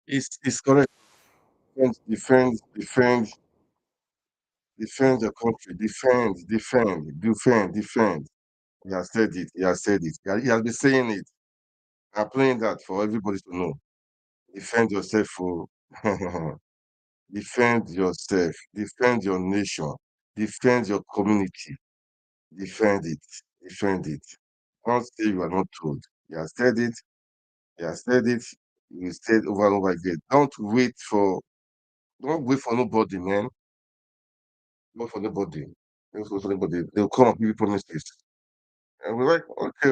[SPEAKER 1] It's correct. Defend your country. Defend. He has said it. He has said it. He has been saying it. I'm playing that for everybody to know. Defend yourself. For Defend yourself, defend your nation, defend your community, defend it, defend it. Don't say you are not told. You have said it, you have said it, you said over and over again. Don't wait for nobody, man. Don't wait for nobody. Don't wait for nobody. They'll come and give you promises. And we're like, okay,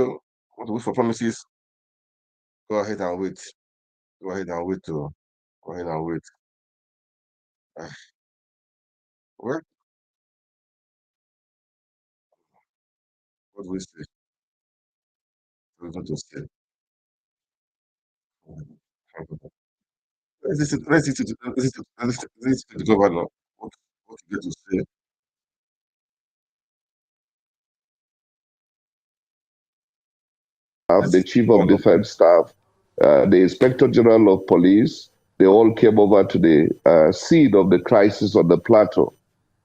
[SPEAKER 1] want to wait for promises? Go ahead and wait. Go ahead and wait. Go ahead and wait. Ah, well, what do we say? We're going to say. Let's listen to the governor. What you get to say.
[SPEAKER 5] The chief of defense staff, the inspector general of police, they all came over to the scene of the crisis on the plateau.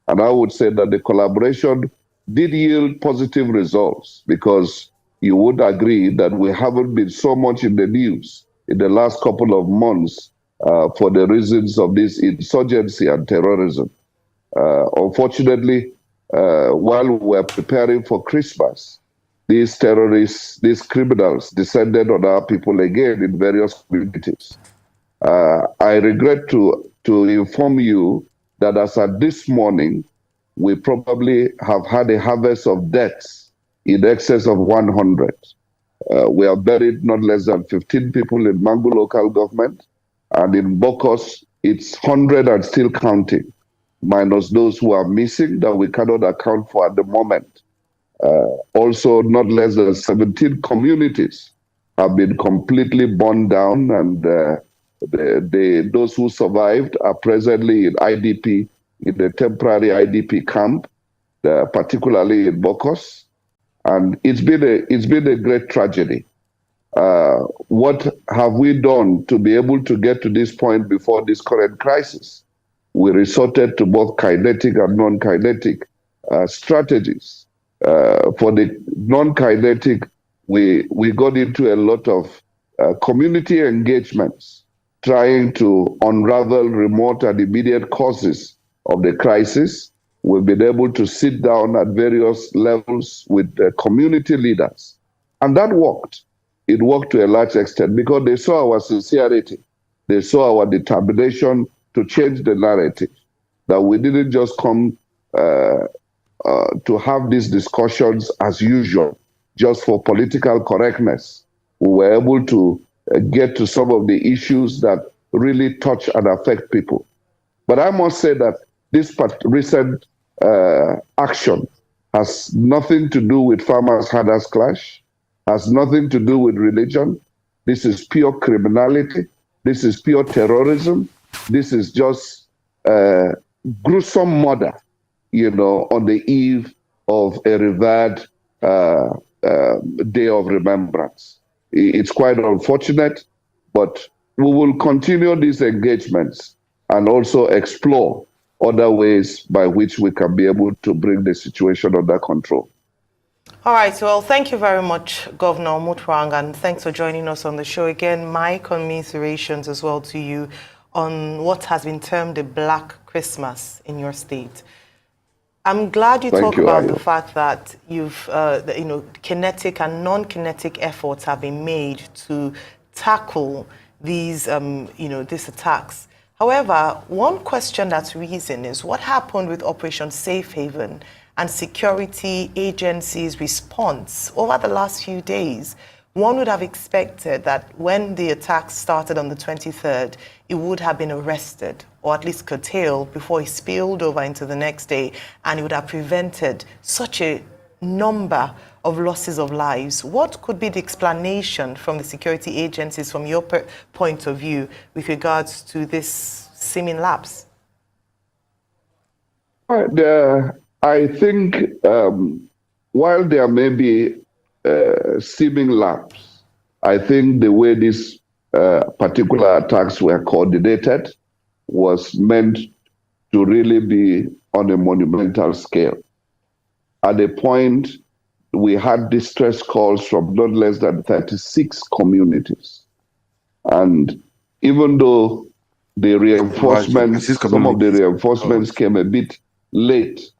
[SPEAKER 5] And I would say that the collaboration did yield positive results because you would agree that we haven't been so much in the news in the last couple of months for the reasons of this insurgency and terrorism. Unfortunately, while we were preparing for Christmas, these terrorists, these criminals descended on our people again in various communities. I regret to inform you that as at this morning, we probably have had a harvest of deaths in excess of 100. We have buried not less than 15 people in Mangu local government, and in Bokos, it's 100 and still counting, minus those who are missing that we cannot account for at the moment. Also, not less than 17 communities have been completely burned down, and those who survived are presently in IDP, in the temporary IDP camp, particularly in Bokos. And it's been a great tragedy. What have we done to be able to get to this point before this current crisis? We resorted to both kinetic and non-kinetic strategies. For the non-kinetic, we got into a lot of community engagements, trying to unravel remote and immediate causes of the crisis. We've been able to sit down at various levels with community leaders, and that worked. It worked to a large extent because they saw our sincerity. They saw our determination to change the narrative, that we didn't just come to have these discussions as usual, just for political correctness. We were able to get to some of the issues that really touch and affect people. But I must say that this recent action has nothing to do with farmers' herders clash, has nothing to do with religion. This is pure criminality. This is pure terrorism. This is just gruesome murder, on the eve of a revered day of remembrance. It's quite unfortunate, but we will continue these engagements and also explore other ways by which we can be able to bring the situation under control.
[SPEAKER 4] All right, well, thank you very much, Governor Mutwang, and thanks for joining us on the show again. My commiserations as well to you on what has been termed a Black Christmas in your state. I'm glad you talk about the fact that you've, kinetic and non-kinetic efforts have been made to tackle these, these attacks. However, one question that's risen is what happened with Operation Safe Haven and security agencies' response over the last few days? One would have expected that when the attacks started on the 23rd, it would have been arrested or at least curtailed before it spilled over into the next day, and it would have prevented such a number of losses of lives. What could be the explanation from the security agencies, from your point of view, with regards to this seeming lapse?
[SPEAKER 5] I think while there may be seeming lapse, I think the way these particular attacks were coordinated was meant to really be on a monumental scale. At a point, we had distress calls from not less than 36 communities. And even though the
[SPEAKER 1] Imagine,
[SPEAKER 5] reinforcements,
[SPEAKER 1] assist
[SPEAKER 5] some of the
[SPEAKER 1] communities.
[SPEAKER 5] reinforcements came a bit late.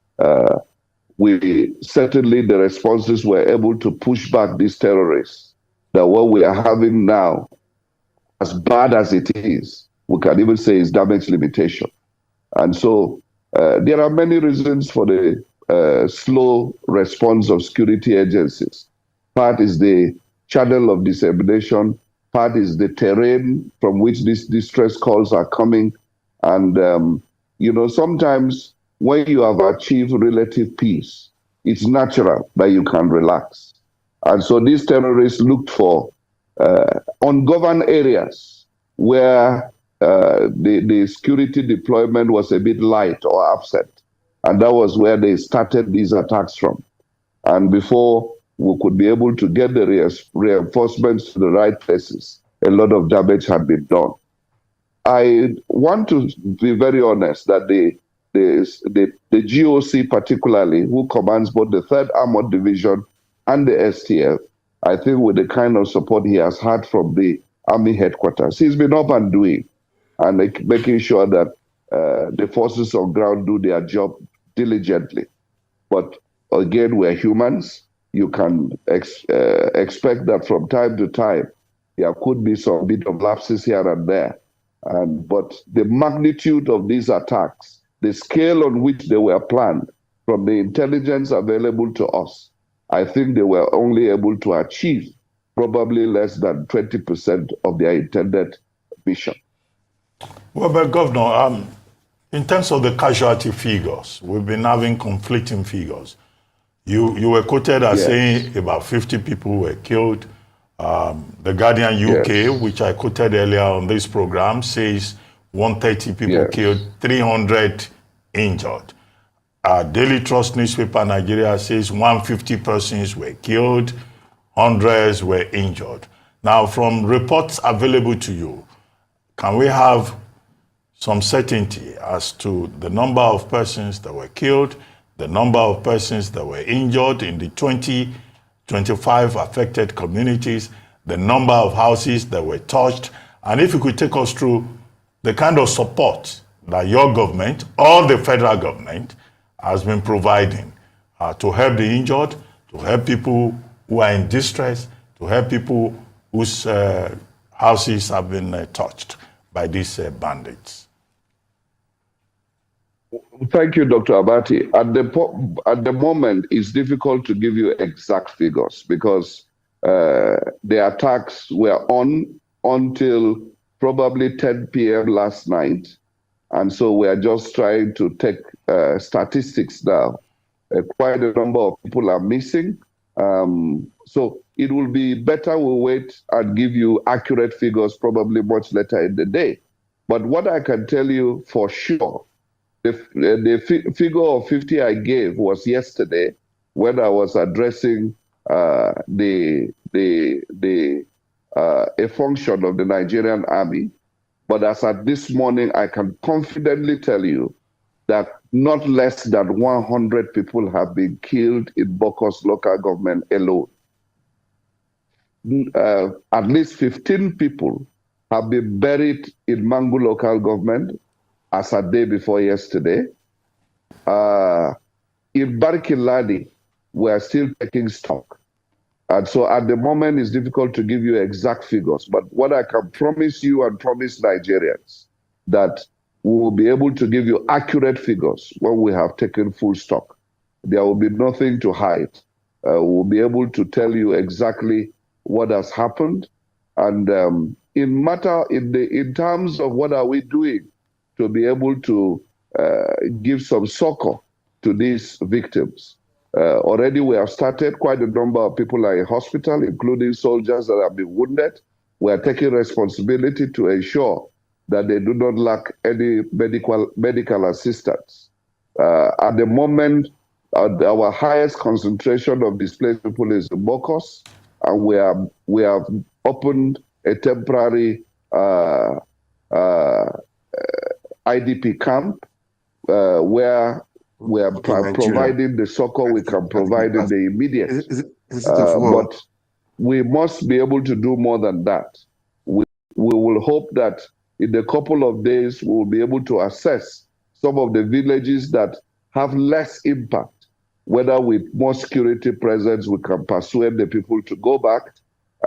[SPEAKER 5] We certainly, the responses were able to push back these terrorists. That what we are having now, as bad as it is, we can even say is damage limitation. And so there are many reasons for the slow response of security agencies. Part is the channel of dissemination, part is the terrain from which these distress calls are coming. And, sometimes when you have achieved relative peace, it's natural that you can relax. And so these terrorists looked for ungoverned areas where the security deployment was a bit light or absent. And that was where they started these attacks from. And before we could be able to get the reinforcements to the right places, a lot of damage had been done. I want to be very honest that the GOC particularly, who commands both the 3rd Armored Division and the STF, I think with the kind of support he has had from the Army headquarters, he's been up and doing and making sure that the forces on ground do their job diligently. But again, we're humans. You can expect that from time to time, there could be some bit of lapses here and there. But the magnitude of these attacks, the scale on which they were planned, from the intelligence available to us, I think they were only able to achieve probably less than 20% of their intended mission.
[SPEAKER 7] Well, but Governor, in terms of the casualty figures, we've been having conflicting figures. You were quoted as saying about 50 people were killed. The Guardian UK, which I quoted earlier on this program, says 130 people killed, 300 injured. Daily Trust newspaper Nigeria says 150 persons were killed, hundreds were injured. Now, from reports available to you, can we have some certainty as to the number of persons that were killed, the number of persons that were injured in the 25 affected communities, the number of houses that were touched, and if you could take us through the kind of support that your government or the federal government has been providing to help the injured, to help people who are in distress, to help people whose houses have been touched by these bandits.
[SPEAKER 5] Thank you, Dr. Abati. At the moment, it's difficult to give you exact figures because the attacks were on until probably 10 p.m. last night. And so we are just trying to take statistics now. Quite a number of people are missing. So it will be better we wait and give you accurate figures probably much later in the day. But what I can tell you for sure, the figure of 50 I gave was yesterday when I was addressing a function of the Nigerian Army. But as at this morning, I can confidently tell you that not less than 100 people have been killed in Bokos local government alone. At least 15 people have been buried in Mangu local government as a day before yesterday. In Barkiladi, we are still taking stock. And so at the moment, it's difficult to give you exact figures. But what I can promise you and promise Nigerians, that we will be able to give you accurate figures when we have taken full stock. There will be nothing to hide. We'll be able to tell you exactly what has happened. And in terms of what are we doing to be able to give some succor to these victims. Already we have started. Quite a number of people are in hospital, including soldiers that have been wounded. We are taking responsibility to ensure that they do not lack any medical assistance. At the moment, our highest concentration of displaced people is in Bokos, and we have opened a temporary IDP camp where we are providing the succor we can provide in the immediate. But we must be able to do more than that. We will hope that in a couple of days, we'll be able to assess some of the villages that have less impact, whether with more security presence, we can persuade the people to go back,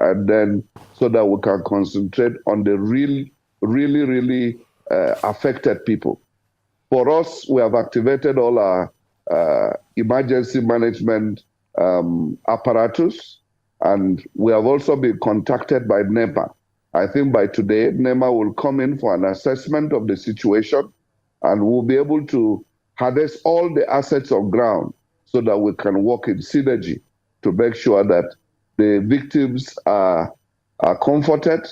[SPEAKER 5] and then so that we can concentrate on the really affected people. For us, we have activated all our emergency management apparatus, and we have also been contacted by NEPA. I think by today, NEMA will come in for an assessment of the situation, and we'll be able to harness all the assets of ground so that we can work in synergy to make sure that the victims are comforted,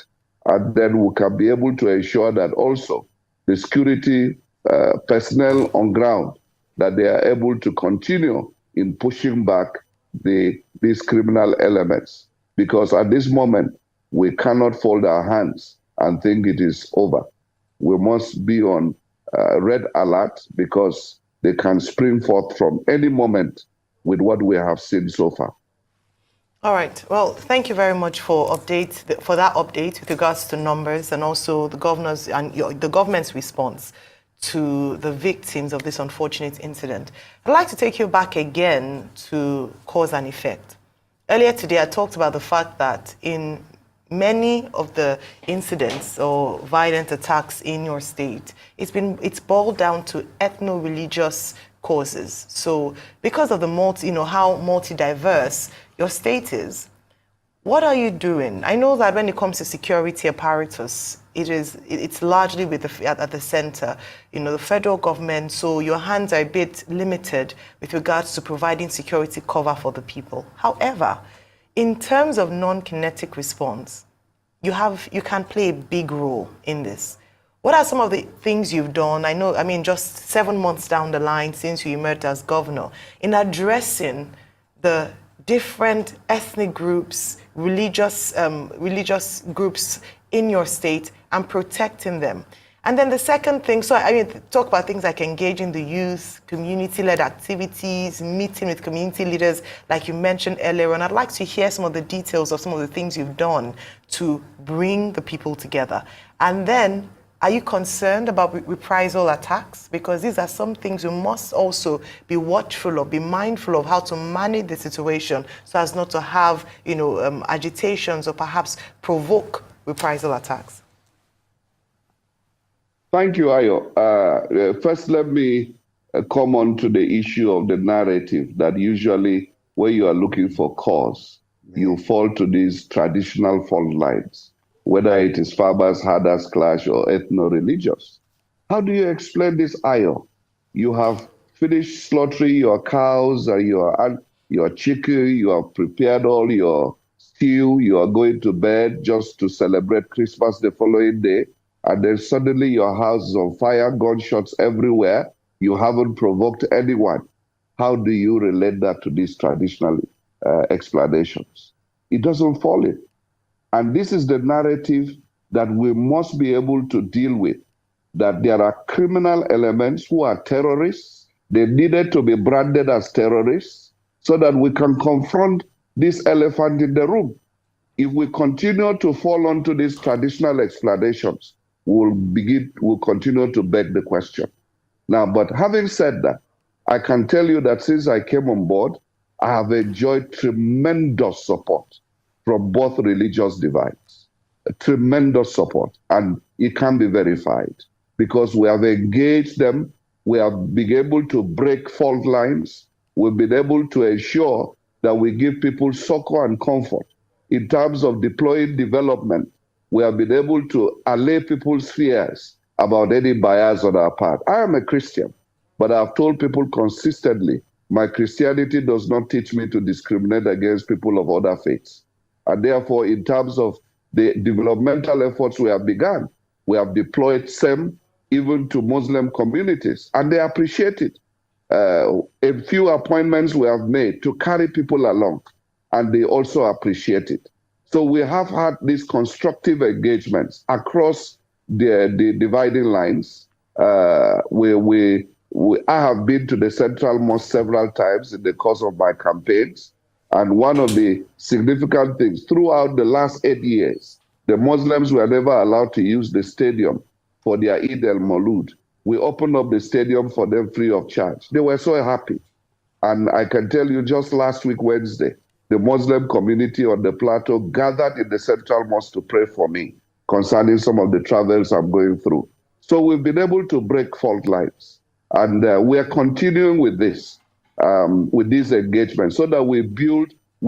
[SPEAKER 5] and then we can be able to ensure that also the security personnel on ground, that they are able to continue in pushing back these criminal elements. Because at this moment, we cannot fold our hands and think it is over. We must be on red alert, because they can spring forth from any moment with what we have seen so far.
[SPEAKER 4] All right. Well, thank you very much for that update with regards to numbers and also the governor's and the government's response to the victims of this unfortunate incident. I'd like to take you back again to cause and effect. Earlier today, I talked about the fact that in many of the incidents or violent attacks in your state, it's boiled down to ethno-religious causes. So because of the how multi-diverse your state is, what are you doing? I know that when it comes to security apparatus, it's largely at the center, the federal government, so your hands are a bit limited with regards to providing security cover for the people. However, in terms of non-kinetic response, you can play a big role in this. What are some of the things you've done? Just 7 months down the line since you emerged as governor, in addressing the different ethnic groups, religious groups in your state and protecting them. And then the second thing, talk about things like engaging the youth, community-led activities, meeting with community leaders, like you mentioned earlier. And I'd like to hear some of the details of some of the things you've done to bring the people together. And then, are you concerned about reprisal attacks? Because these are some things you must also be watchful of, be mindful of how to manage the situation so as not to have, agitations or perhaps provoke reprisal attacks.
[SPEAKER 5] Thank you, Ayo. First, let me come on to the issue of the narrative that usually when you are looking for cause, you fall to these traditional fault lines, whether it is farmers, herders clash, or ethno-religious. How do you explain this, Ayo? You have finished slaughtering your cows and your chicken, you have prepared all your stew, you are going to bed just to celebrate Christmas the following day, and then suddenly your house is on fire, gunshots everywhere, you haven't provoked anyone. How do you relate that to these traditional explanations? It doesn't fall in. And this is the narrative that we must be able to deal with, that there are criminal elements who are terrorists. They needed to be branded as terrorists so that we can confront this elephant in the room. If we continue to fall onto these traditional explanations, we'll continue to beg the question. Now, but having said that, I can tell you that since I came on board, I have enjoyed tremendous support from both religious divides, tremendous support, and it can be verified because we have engaged them, we have been able to break fault lines, we've been able to ensure that we give people succor and comfort. In terms of deploying development, we have been able to allay people's fears about any bias on our part. I am a Christian, but I've told people consistently, my Christianity does not teach me to discriminate against people of other faiths. And therefore, in terms of the developmental efforts we have begun, we have deployed SEM even to Muslim communities, and they appreciate it. A few appointments we have made to carry people along, and they also appreciate it. So we have had these constructive engagements across the dividing lines. I have been to the Central Mosque several times in the course of my campaigns. And one of the significant things, throughout the last 8 years, the Muslims were never allowed to use the stadium for their Eid al-Maulud. We opened up the stadium for them free of charge. They were so happy. And I can tell you, just last week, Wednesday, the Muslim community on the plateau gathered in the Central Mosque to pray for me concerning some of the travels I'm going through. So we've been able to break fault lines. And we are continuing with this engagement so that we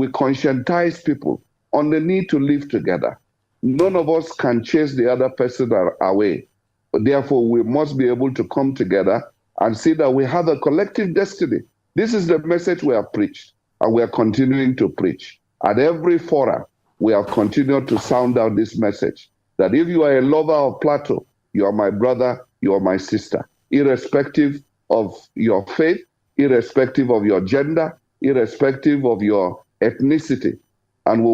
[SPEAKER 5] conscientize people on the need to live together. None of us can chase the other person away. Therefore, we must be able to come together and see that we have a collective destiny. This is the message we have preached, and we are continuing to preach. At every forum, we have continued to sound out this message, that if you are a lover of Plateau, you are my brother, you are my sister, irrespective of your faith, irrespective of your gender, irrespective of your ethnicity. And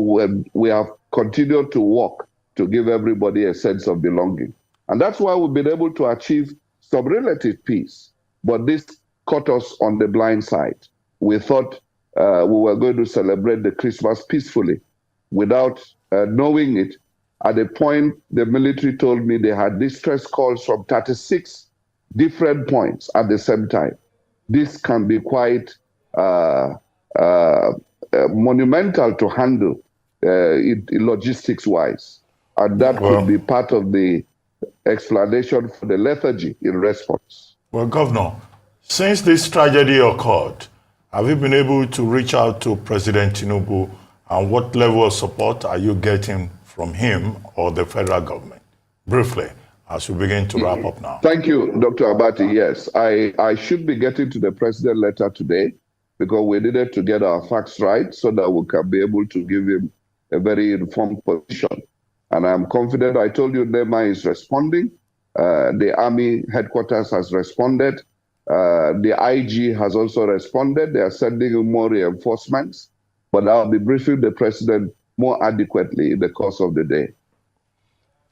[SPEAKER 5] we have continued to work to give everybody a sense of belonging. And that's why we've been able to achieve some relative peace. But this caught us on the blind side. We thought we were going to celebrate the Christmas peacefully without knowing it. At a point, the military told me they had distress calls from 36 different points at the same time. This can be quite monumental to handle logistics-wise. And that could be part of the explanation for the lethargy in response.
[SPEAKER 7] Well, Governor, since this tragedy occurred, have you been able to reach out to President Tinubu, and what level of support are you getting from him or the federal government? Briefly, as we begin to wrap up now.
[SPEAKER 5] Thank you, Dr. Abati. Yes, I should be getting to the president later today because we needed to get our facts right so that we can be able to give him a very informed position. And I'm confident. I told you NEMA is responding. The Army headquarters has responded. The IG has also responded. They are sending in more reinforcements. But I'll be briefing the president more adequately in the course of the day.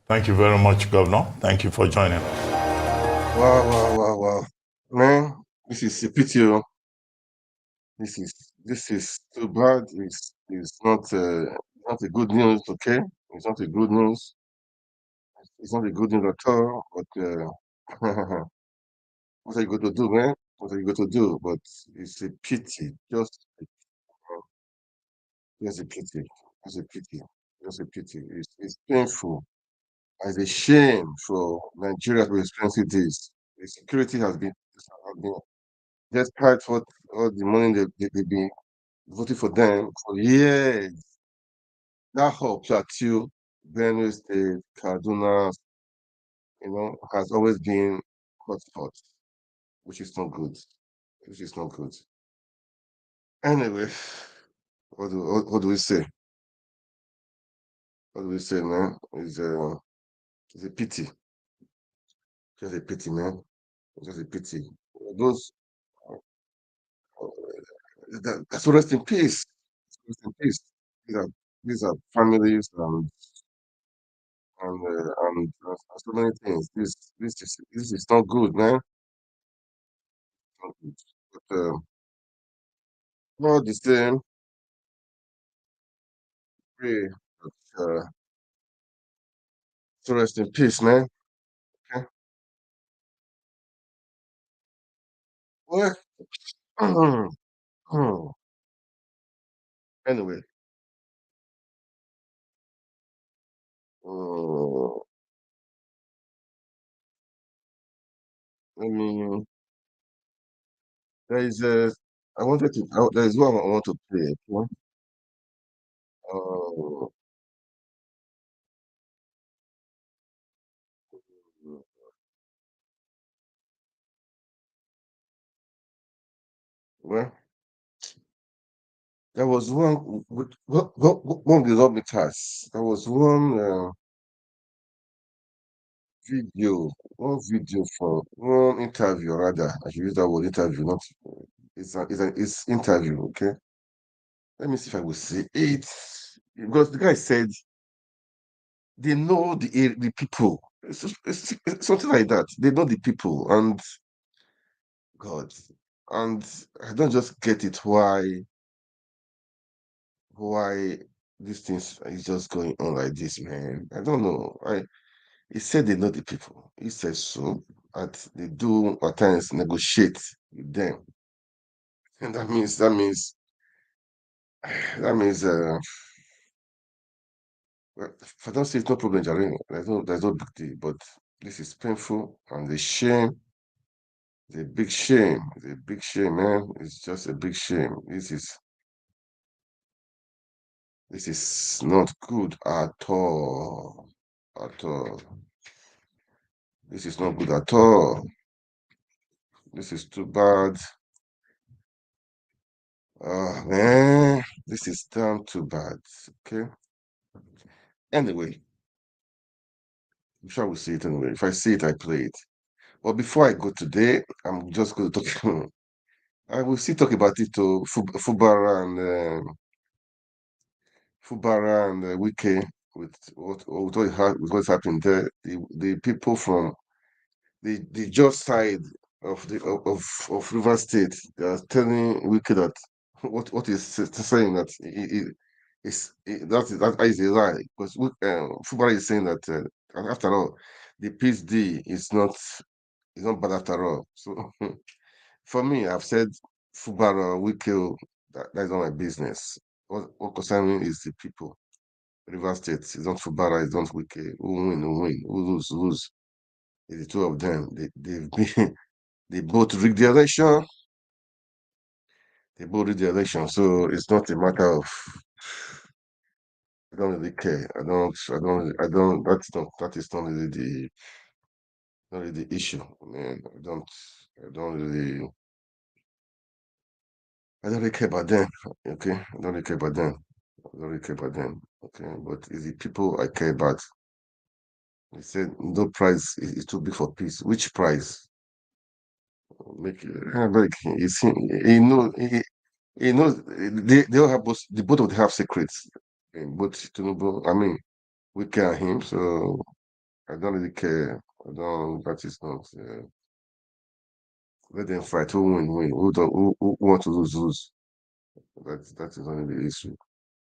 [SPEAKER 7] Thank you very much, Governor. Thank you for joining us.
[SPEAKER 1] Wow. Man, this is a pity. This is too bad. It's not a good news, okay? It's not a good news. It's not a good news at all. But what are you going to do, man? What are you going to do? But it's a pity. Just a pity. Just a pity. Just a pity. It's painful. It's a shame for Nigeria to experience this. The security has been despite what all the money they've been voting for them for years. That whole plateau, Benue State, Kaduna, has always been hotspot, which is not good. Which is not good. Anyway, what do we say? What do we say, man? It's a pity. Just a pity, man. Just a pity. Those that's rest in peace. Rest in peace. These are families and so many things. This is not good, man. Not good. But all the same, pray that to rest in peace, man. Okay. Well, anyway, uh, let me. There is a. I wanted to. There is one I want to play. Okay? Uh, well, there was one. One of the lawmakers. There was one video for one interview rather. I should use that word interview, not it's interview, okay? Let me see if I will see it. Because the guy said they know the people. It's something like that. They know the people and God. And I don't just get it why these things is just going on like this, man. I don't know. He said they know the people. He says so, and they do at times negotiate with them, and that means well, if I don't say it's no problem, Jerry, there's no big deal, but this is painful and a shame. It's a big shame. It's a big shame, man. It's just a big shame. This is not good at all. At all. This is not good at all. This is too bad. Man, this is damn too bad. Okay. Anyway, I'm sure we'll see it anyway. If I see it, I play it. But before I go today, I'm just going to talk. I will still talk about it to Fubara and Wike with what's happened there. The people from the just side of of River State, they are telling Wike that what is saying that that is a lie, because Fubara is saying that after all, the peace deal is not bad after all. So for me, I've said Fubara, Wike, that's not my business. What concerns me is the people. River State is not Fubara, it's not Wike. Who win, who win, who lose. It's the two of them. They've been they both rigged the election. They both rigged the election. So it's not a matter of I don't really care. That is not really the issue. I mean, I don't really care about them. Okay. I don't really care about them. I don't really care about them. Okay. But it's the people I care about. They said no price is too big for peace. Which price? Like he knows they all have both of them have secrets. Both Tinubu, I mean, we care him, so I don't really care. I don't. That is not. Let them fight. Who win? Win. Who want to lose? That is only the issue.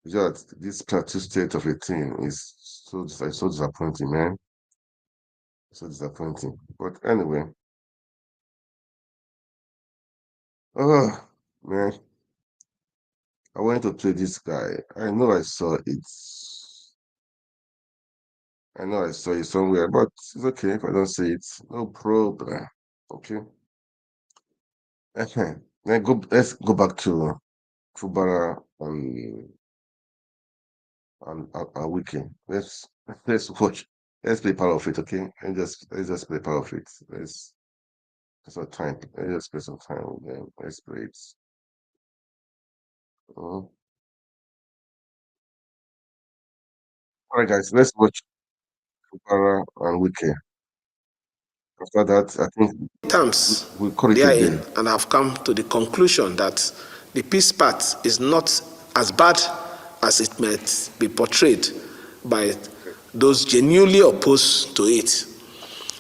[SPEAKER 1] Just this plateau state of a thing is so disappointing, man. So disappointing. But anyway, oh man, I wanted to play this guy. I know I saw it. I know I saw it somewhere, but it's okay if I don't see it. No problem. Okay. Let's go back to Fubara and Wiki. Let's watch. Let's play part of it, okay? And let's play part of it. Let's some time. Let's just spend some time with them. Let's play it. All right, guys. Let's watch Fubara and Wiki. After that, I think
[SPEAKER 8] terms
[SPEAKER 1] we'll call it a
[SPEAKER 8] therein,
[SPEAKER 1] day.
[SPEAKER 8] and have come to the conclusion that the peace path is not as bad as it might be portrayed by those genuinely opposed to it.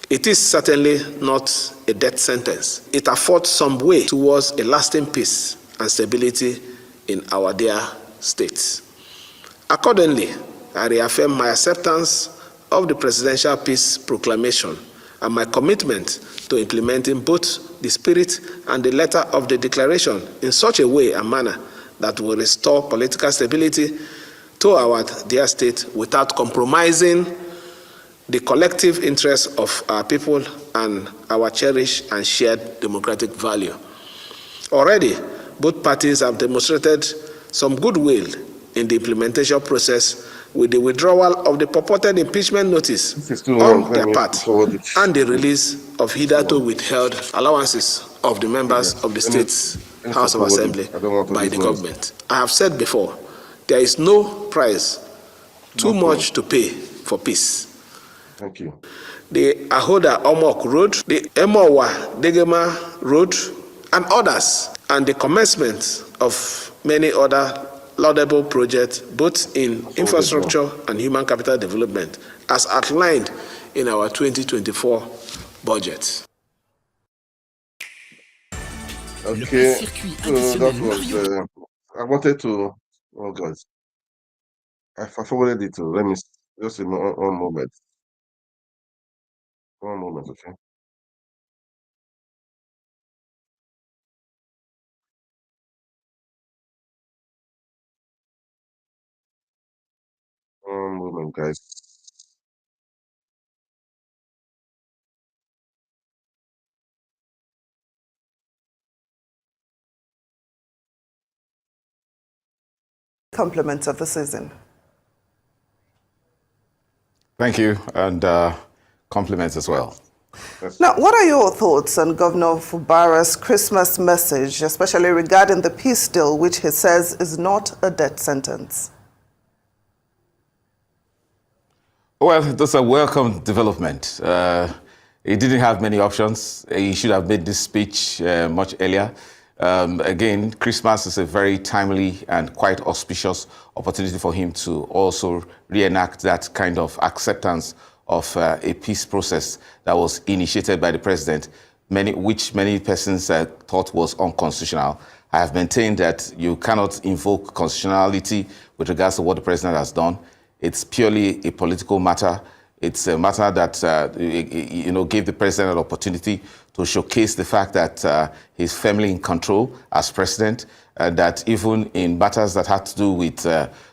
[SPEAKER 8] It is certainly not a death sentence. It affords some way towards a lasting peace and stability in our dear states. Accordingly, I reaffirm my acceptance of the Presidential Peace Proclamation and my commitment to implementing both the spirit and the letter of the declaration in such a way and manner that will restore political stability to our dear state without compromising the collective interests of our people and our cherished and shared democratic value. Already, both parties have demonstrated some goodwill in the implementation process with the withdrawal of the purported impeachment notice
[SPEAKER 1] This is too long.
[SPEAKER 8] on
[SPEAKER 1] Let
[SPEAKER 8] their
[SPEAKER 1] me
[SPEAKER 8] part
[SPEAKER 1] forward it.
[SPEAKER 8] and the release of hitherto withheld allowances of the members
[SPEAKER 1] Yes.
[SPEAKER 8] of the
[SPEAKER 1] Let me
[SPEAKER 8] state's House of
[SPEAKER 1] forward it.
[SPEAKER 8] Assembly
[SPEAKER 1] I don't want all
[SPEAKER 8] by
[SPEAKER 1] this
[SPEAKER 8] the
[SPEAKER 1] noise.
[SPEAKER 8] government. I have said before, there is no price too much to pay for peace.
[SPEAKER 1] Thank you.
[SPEAKER 8] The Ahoda Omok Road, the Emowa Degema Road, and others, and the commencement of many other laudable projects, both in infrastructure and human capital development, as outlined in our 2024 budget.
[SPEAKER 1] Okay, so that was. I wanted to. Oh God, I forwarded it to. Let me just one moment. One moment, okay? One moment, guys.
[SPEAKER 3] Compliments of the season.
[SPEAKER 9] Thank you, and compliments as well.
[SPEAKER 3] Now, what are your thoughts on Governor Fubara's Christmas message, especially regarding the peace deal, which he says is not a death sentence?
[SPEAKER 9] Well, that's a welcome development. He didn't have many options. He should have made this speech much earlier. Again, Christmas is a very timely and quite auspicious opportunity for him to also reenact that kind of acceptance of a peace process that was initiated by the president, which many persons thought was unconstitutional. I have maintained that you cannot invoke constitutionality with regards to what the president has done. It's purely a political matter. It's a matter that gave the president an opportunity to showcase the fact that he's firmly in control as president, and that even in matters that had to do with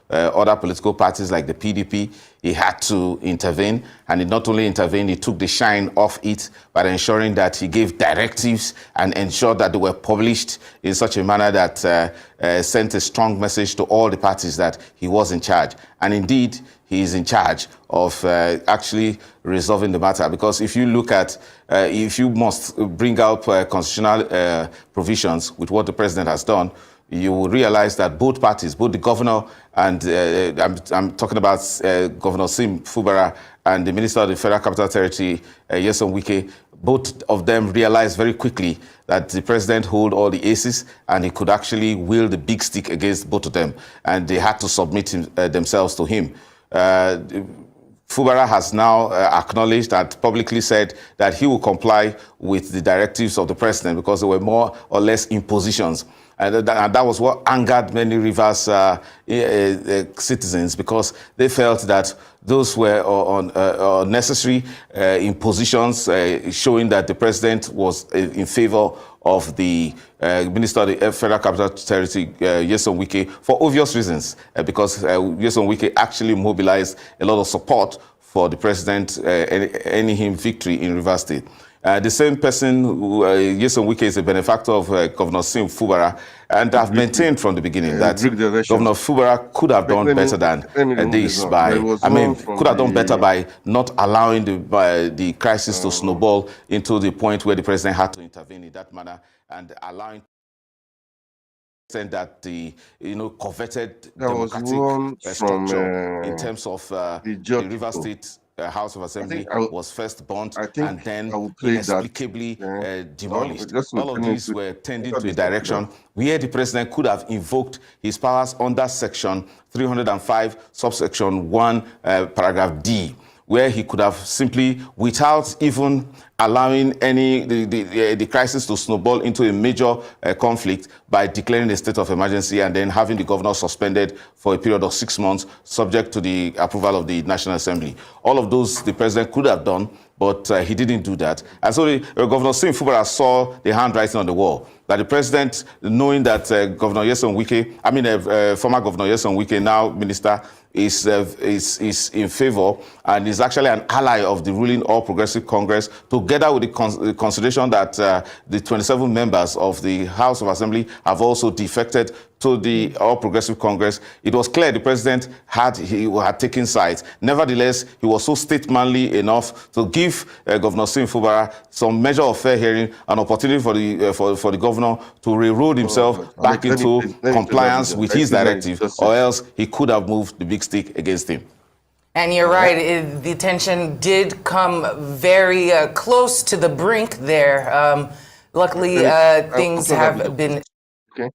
[SPEAKER 9] other political parties like the PDP, he had to intervene. And he not only intervened, he took the shine off it by ensuring that he gave directives and ensured that they were published in such a manner that sent a strong message to all the parties that he was in charge. And indeed, he is in charge of actually resolving the matter. Because if you look at, if you must bring out constitutional provisions with what the president has done, you will realize that both parties, both the governor and I'm talking about Governor Sim Fubara and the Minister of the Federal Capital Territory, Nyesom Wike, both of them realized very quickly that the president held all the aces and he could actually wield the big stick against both of them, and they had to submit themselves to him. Fubara has now acknowledged and publicly said that he will comply with the directives of the president because they were more or less impositions. And that was what angered many Rivers citizens, because they felt that those were unnecessary impositions, showing that the president was in favor of the Minister of the Federal Capital Territory, Nyesom Wike, for obvious reasons, because Nyesom Wike actually mobilized a lot of support for the president earning him victory in Rivers State. The same person, Nyesom Wike, is a benefactor of Governor Sim Fubara, and I've maintained from the beginning that Governor Fubara could have done better than this by, could have done better by not allowing the crisis to snowball into the point where the president had to intervene in that manner and allowing that the coveted democratic structure in terms of the River State House of Assembly was first burnt and then inexplicably demolished. All of these were tending to a direction where the president could have invoked his powers under Section 305, subsection 1, paragraph D, where he could have simply, without even allowing the crisis to snowball into a major conflict, by declaring a state of emergency and then having the governor suspended for a period of 6 months, subject to the approval of the National Assembly. All of those the president could have done, but he didn't do that. And so Governor Sim Fubara saw the handwriting on the wall, that the president, knowing that Governor Nyesom Wike, former Governor Nyesom Wike, now minister, is in favor and is actually an ally of the ruling All Progressive Congress, together with the consideration that the 27 members of the House of Assembly have also defected to the All Progressive Congress. It was clear the president had taken sides. Nevertheless, he was so statesmanly enough to give Governor Sim Fubara some measure of fair hearing, an opportunity for the governor to railroad himself back into compliance with his directive, or else he could have moved the big stick against him.
[SPEAKER 10] And you're right, the tension did come very close to the brink there. Luckily, things have been...
[SPEAKER 1] Okay.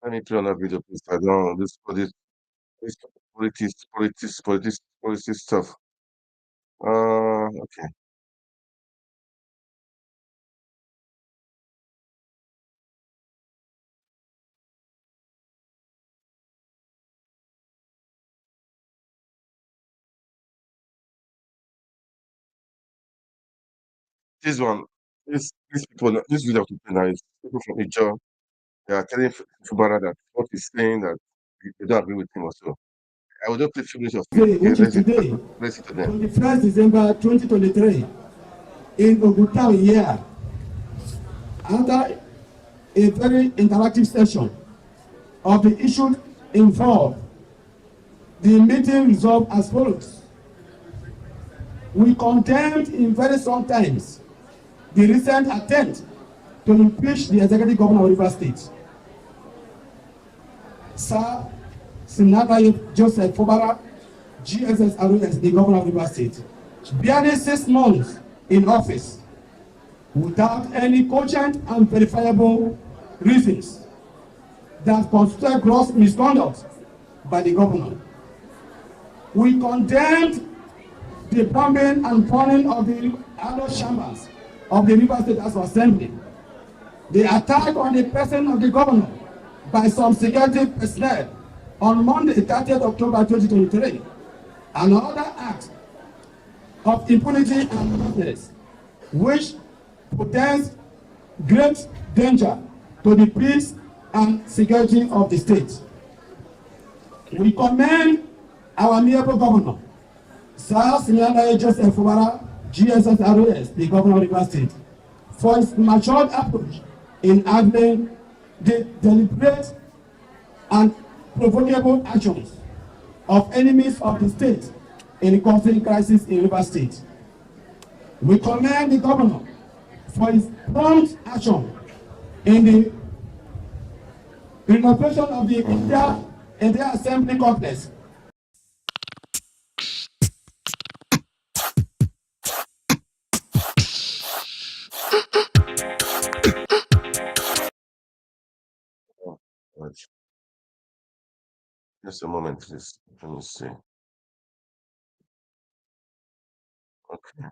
[SPEAKER 1] I need to run a video, please. I don't this politics stuff. Okay. This one, these people, this video to play now is people from Ijo. They are telling Fubara that what he's saying that they don't agree with him also. I will just play a few minutes of it. Okay,
[SPEAKER 11] Which is today,
[SPEAKER 1] let's see to them.
[SPEAKER 11] 21st December 2023, in Ogutao here, after a very interactive session of the issues involved, the meeting resolved as follows. We condemned in very strong terms the recent attempt to impeach the executive governor of Rivers State, Sir Sinadaye Joseph Fubara, GSS, the governor of Rivers State, barely 6 months in office without any cogent and verifiable reasons that constitute gross misconduct by the governor. We condemned the bombing and burning of the adult chambers of the Rivers State House of Assembly, the attack on the person of the governor by some security personnel on Monday, 30th October 2023, and other acts of impunity and madness, which portends great danger to the peace and security of the state. We commend our amiable governor, Sir Sinadaye Joseph Fubara, GSS, the governor of Rivers State, for his matured approach in handling the deliberate and provocable actions of enemies of the state in the conflict crisis in Rivers State. We commend the governor for his prompt action in the renovation of the entire assembly complex.
[SPEAKER 1] Right. Just a moment, please. Let me see. Okay.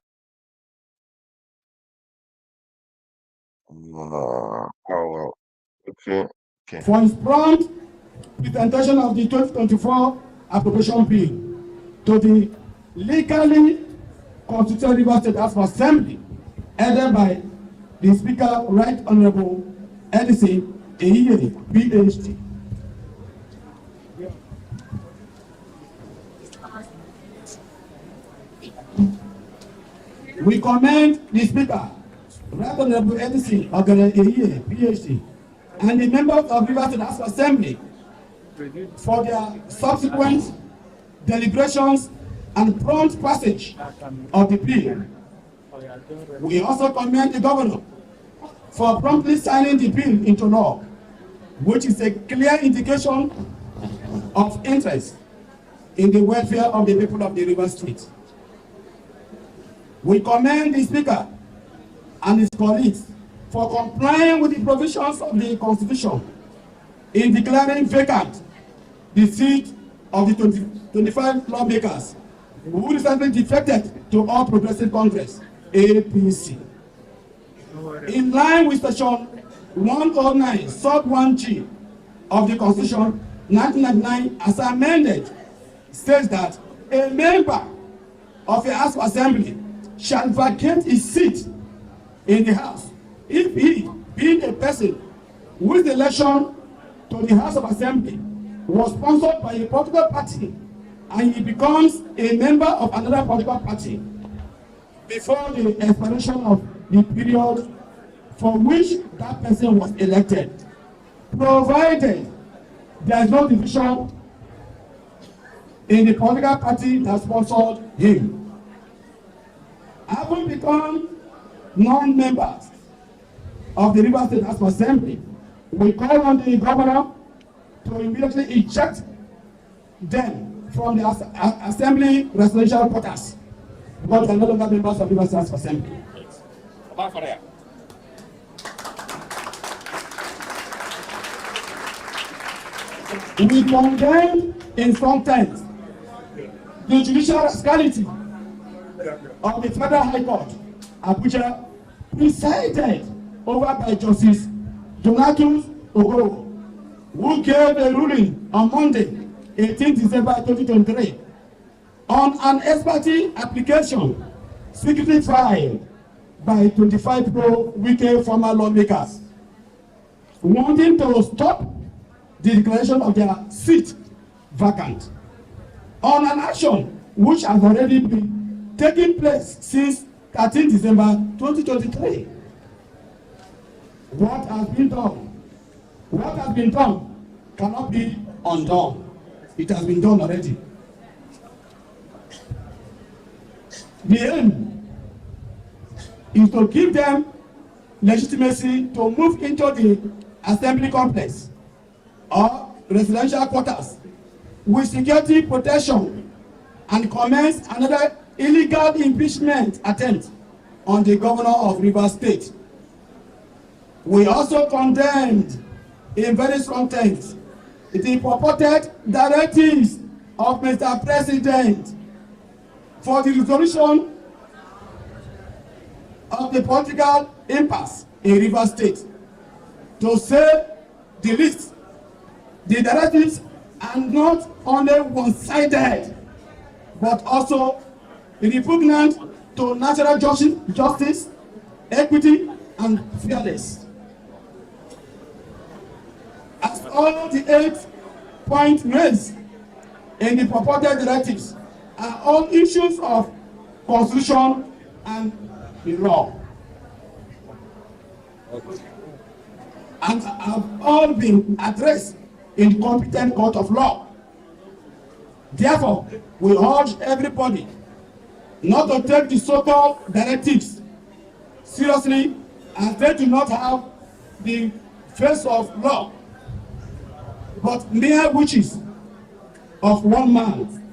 [SPEAKER 1] Oh, well. Okay. Okay.
[SPEAKER 11] For his prompt presentation of the 2024 appropriation bill to the legally constituted Rivers State House of Assembly, headed by the Speaker, Right Honorable Edison Eyiye, PhD. We commend the Speaker, Right Honorable Edison Eyiye, PhD, and the members of Rivers State House of Assembly for their subsequent deliberations and prompt passage of the bill. We also commend the governor for promptly signing the bill into law, which is a clear indication of interest in the welfare of the people of the Rivers State. We commend the Speaker and his colleagues for complying with the provisions of the Constitution in declaring vacant the seat of the 25 lawmakers who recently defected to All Progressive Congress, APC. In line with Section 109, Sub 1G of the Constitution 1999, as amended, says that a member of a House of Assembly shall vacate his seat in the House if he, being a person whose election to the House of Assembly was sponsored by a political party and he becomes a member of another political party before the expiration of the period for which that person was elected, provided there is no division in the political party that sponsored him. Having become non-members of the Rivers State House of Assembly, we call on the governor to immediately eject them from the Assembly residential quarters because they are no longer members of the Rivers State House of Assembly. We condemn in strong terms the judicial rascality of the Federal High Court, Abuja, presided over by Justice Donatus Ogoro, who gave a ruling on Monday, 18 December 2023, on an expertise application secretly filed by 25 pro-Wike former lawmakers wanting to stop the declaration of their seat vacant on an action which has already been taking place since 13 December 2023. What has been done cannot be undone. It has been done already. The aim is to give them legitimacy to move into the assembly complex or residential quarters with security protection and commence another illegal impeachment attempt on the governor of Rivers State. We also condemned in very strong terms the purported directives of Mr. President for the resolution of the political impasse in Rivers State. To say the least, the directives are not only one-sided, but also repugnant to natural justice, equity, and fairness. As all the 8 points raised in the purported directives are all issues of constitution and the law, and have all been addressed in the competent court of law. Therefore, we urge everybody not to take the so-called directives seriously, as they do not have the face of law, but mere witches of one man,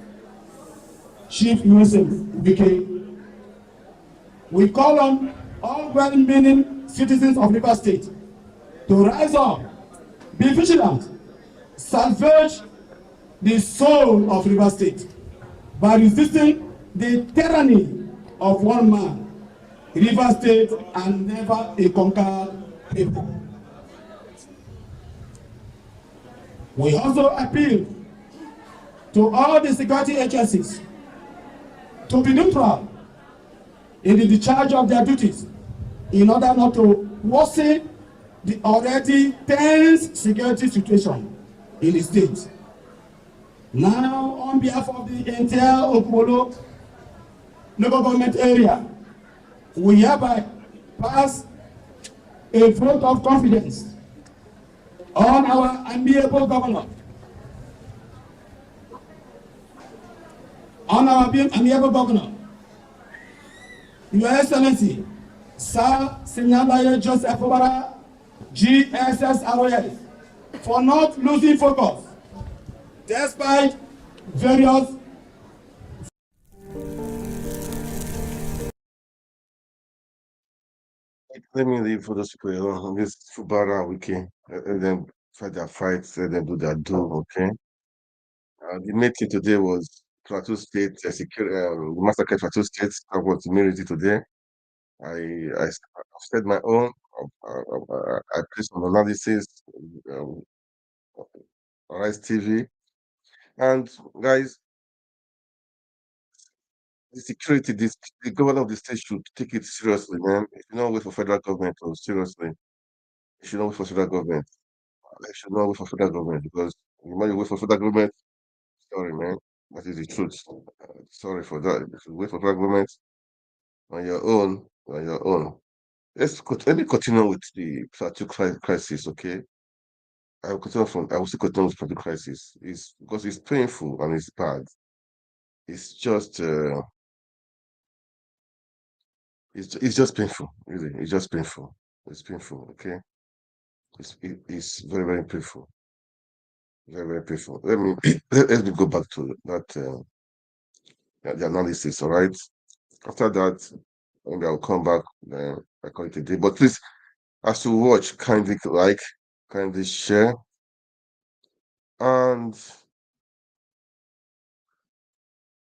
[SPEAKER 11] Chief Joseph Wike. We call on all well-meaning citizens of Rivers State to rise up, be vigilant, salvage the soul of Rivers State by resisting the tyranny of one man, Rivers State, and never a conquered people. We also appeal to all the security agencies to be neutral in the discharge of their duties in order not to worsen the already tense security situation in the state. Now, on behalf of the entire Okmolo local government area, we hereby pass a vote of confidence on our amiable governor, Your Excellency, Sir Sinyalaye Joseph Obara, GSS, for not losing focus despite various
[SPEAKER 1] Let me leave for those people alone. This Fubara Wiki, let them fight their fights, let them do their do, okay? The meeting today was Plateau State, the massacre Plateau State. I was immediately today. I've said my own. I placed some analysis, um, Rise TV, and guys, the security, the governor of the state should take it seriously, man. It should not wait for federal government to seriously. It should not wait for federal government. It should not wait for federal government because when you wait for federal government, sorry, man, that is the truth. Sorry for that. If you wait for federal government on your own, on your own. Let me continue with the plateau crisis, okay? I will still continue with plateau crisis. It's because it's painful and it's bad. It's just it's just painful, really. It's just painful. It's painful, okay? It's very, very painful. Very, very painful. Let me go back to that the analysis, all right? After that, maybe I'll come back I call it a day. But please, as you watch, kindly like, kindly share, and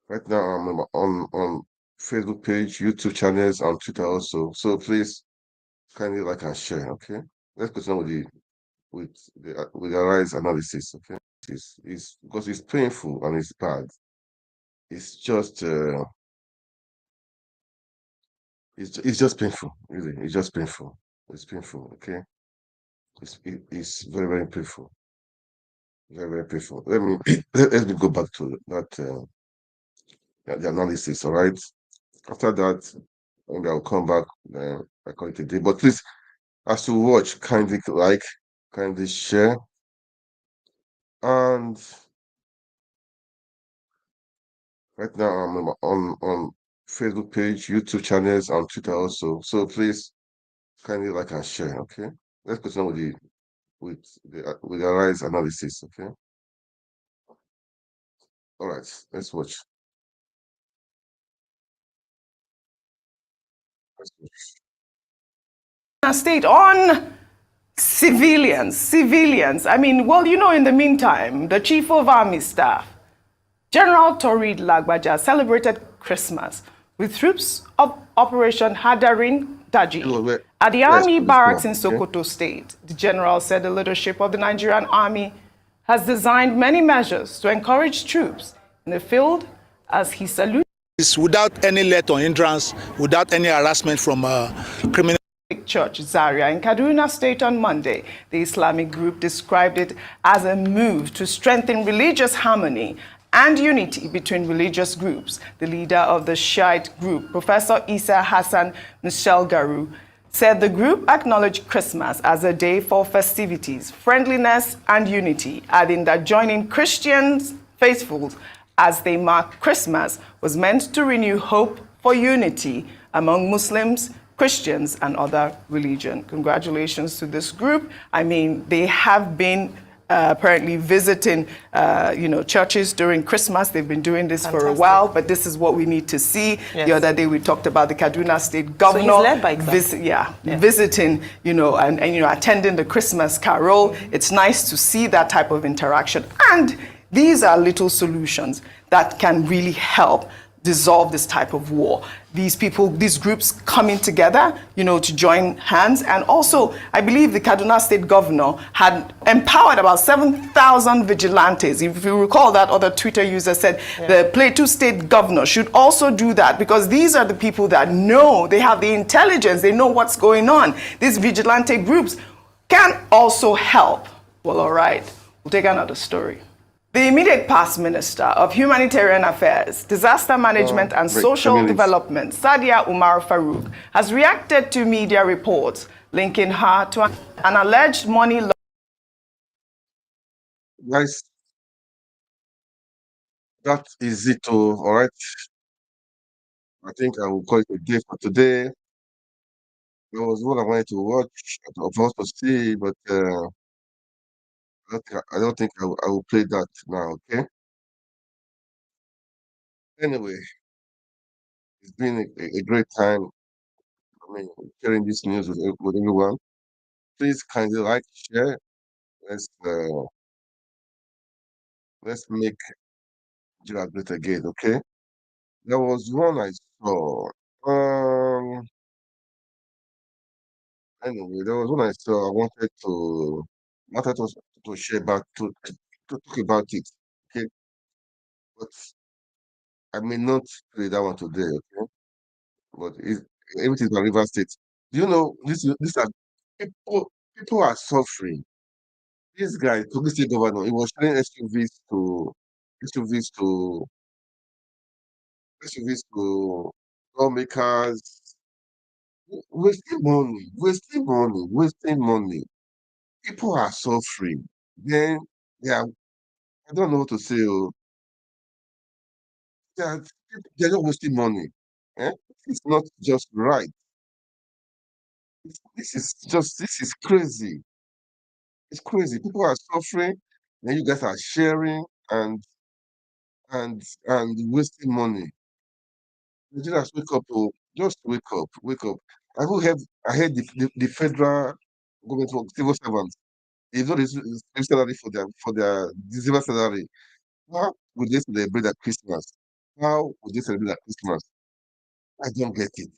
[SPEAKER 1] right now I'm on Facebook page, YouTube channels, and Twitter also. So please kindly like and share. Okay, let's continue with the rise analysis. Okay, it's because it's painful and it's bad. It's just It's just painful, really. It's just painful. It's painful, okay? It's very, very painful. Very, very painful. Let me go back to the analysis, all right? After that, maybe I'll come back I call it a day. But please, as you watch, kindly like, kindly share, and right now I'm on Facebook page, YouTube channels, and Twitter also. So please kindly like and share, okay? Let's continue with the arise analysis, okay? All right, let's watch. Let's watch.
[SPEAKER 3] State on civilians. I mean, well, in the meantime, the Chief of Army Staff, General Torid Lagbaja, celebrated Christmas with troops of Operation Hadarin Daji at the Army Barracks in Sokoto State. The general said the leadership of the Nigerian Army has designed many measures to encourage troops in the field as he saluted.
[SPEAKER 6] Without any let or hindrance, without any harassment from criminal.
[SPEAKER 3] Church Zaria in Kaduna State on Monday. The Islamic group described it as a move to strengthen religious harmony and unity between religious groups. The leader of the Shiite group, Professor Isa Hassan Michel Garu, said the group acknowledged Christmas as a day for festivities, friendliness, and unity, adding that joining Christians faithfuls as they mark Christmas was meant to renew hope for unity among Muslims, Christians, and other religions. Congratulations to this group. I mean, they have been apparently visiting, churches during Christmas. They've been doing this for a while, but this is what we need to see. Yes. The other day we talked about the Kaduna State governor.
[SPEAKER 4] So he's led by example.
[SPEAKER 3] Visiting, and attending the Christmas carol. It's nice to see that type of interaction. And these are little solutions that can really help dissolve this type of war. These groups coming together, to join hands. And also, I believe the Kaduna State governor had empowered about 7,000 vigilantes. If you recall, that other Twitter user said the Plateau State governor should also do that, because these are the people that know, they have the intelligence, they know what's going on. These vigilante groups can also help. Well, all right, we'll take another story. The immediate past Minister of Humanitarian Affairs, Disaster Management and Social Development, Sadia Umar Farouk, has reacted to media reports linking her to an alleged money laundering.
[SPEAKER 1] Guys, that is it, all right? I think I will call it a day for today. There was one I wanted to watch, of course, to see, but I don't think I will play that now, okay? Anyway, it's been a great time. I mean, sharing this news with everyone. Please kindly like, share. Let's make Nigeria great again, okay? There was one I saw. Anyway, there was one I saw. I wanted to share about to talk about it, okay? But I may not play that one today, okay? But everything is River State. Do you know these are people are suffering. This guy, Kogi State Governor, he was selling SUVs to SUVs to lawmakers, wasting money. People are suffering. Then I don't know what to say. They are, they're not wasting money. Eh? It's not just right. This is crazy. It's crazy. People are suffering, then you guys are sharing and wasting money. Nigerians wake up, just wake up. I heard the federal government for civil servants. They don't receive salary for their December salary. How would they celebrate at Christmas? How would they celebrate at Christmas? I don't get it.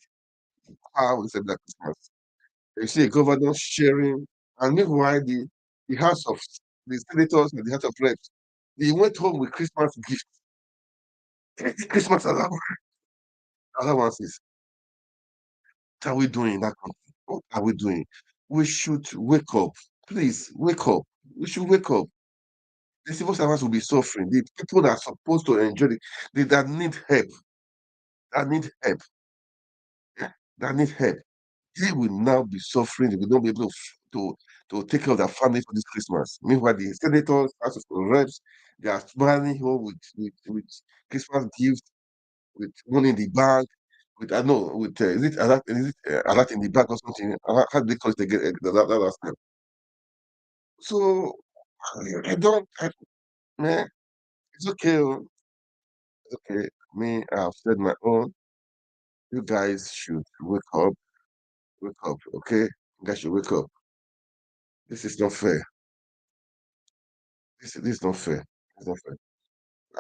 [SPEAKER 1] How would they celebrate at Christmas? You see a governor sharing, and meanwhile the House of the senators and the House of Reps, they went home with Christmas gifts, Christmas allowances. are we doing in that country? What are we doing? We should wake up. Please wake up. We should wake up. The civil servants will be suffering. The people that are supposed to enjoy it, that need help, that need help, yeah, that need help, they will now be suffering. They will not be able to take care of their family for this Christmas. Meanwhile, the senators, House of Reps, they are smiling home with Christmas gifts, with money in the bank, with I know with is it in the bank or something? How do they call it again? That last time. So I don't, man. It's okay. Oh, it's okay. Me, I've said my own. You guys should wake up. Wake up, okay? You guys should wake up. This is not fair. This is not fair. It's not fair.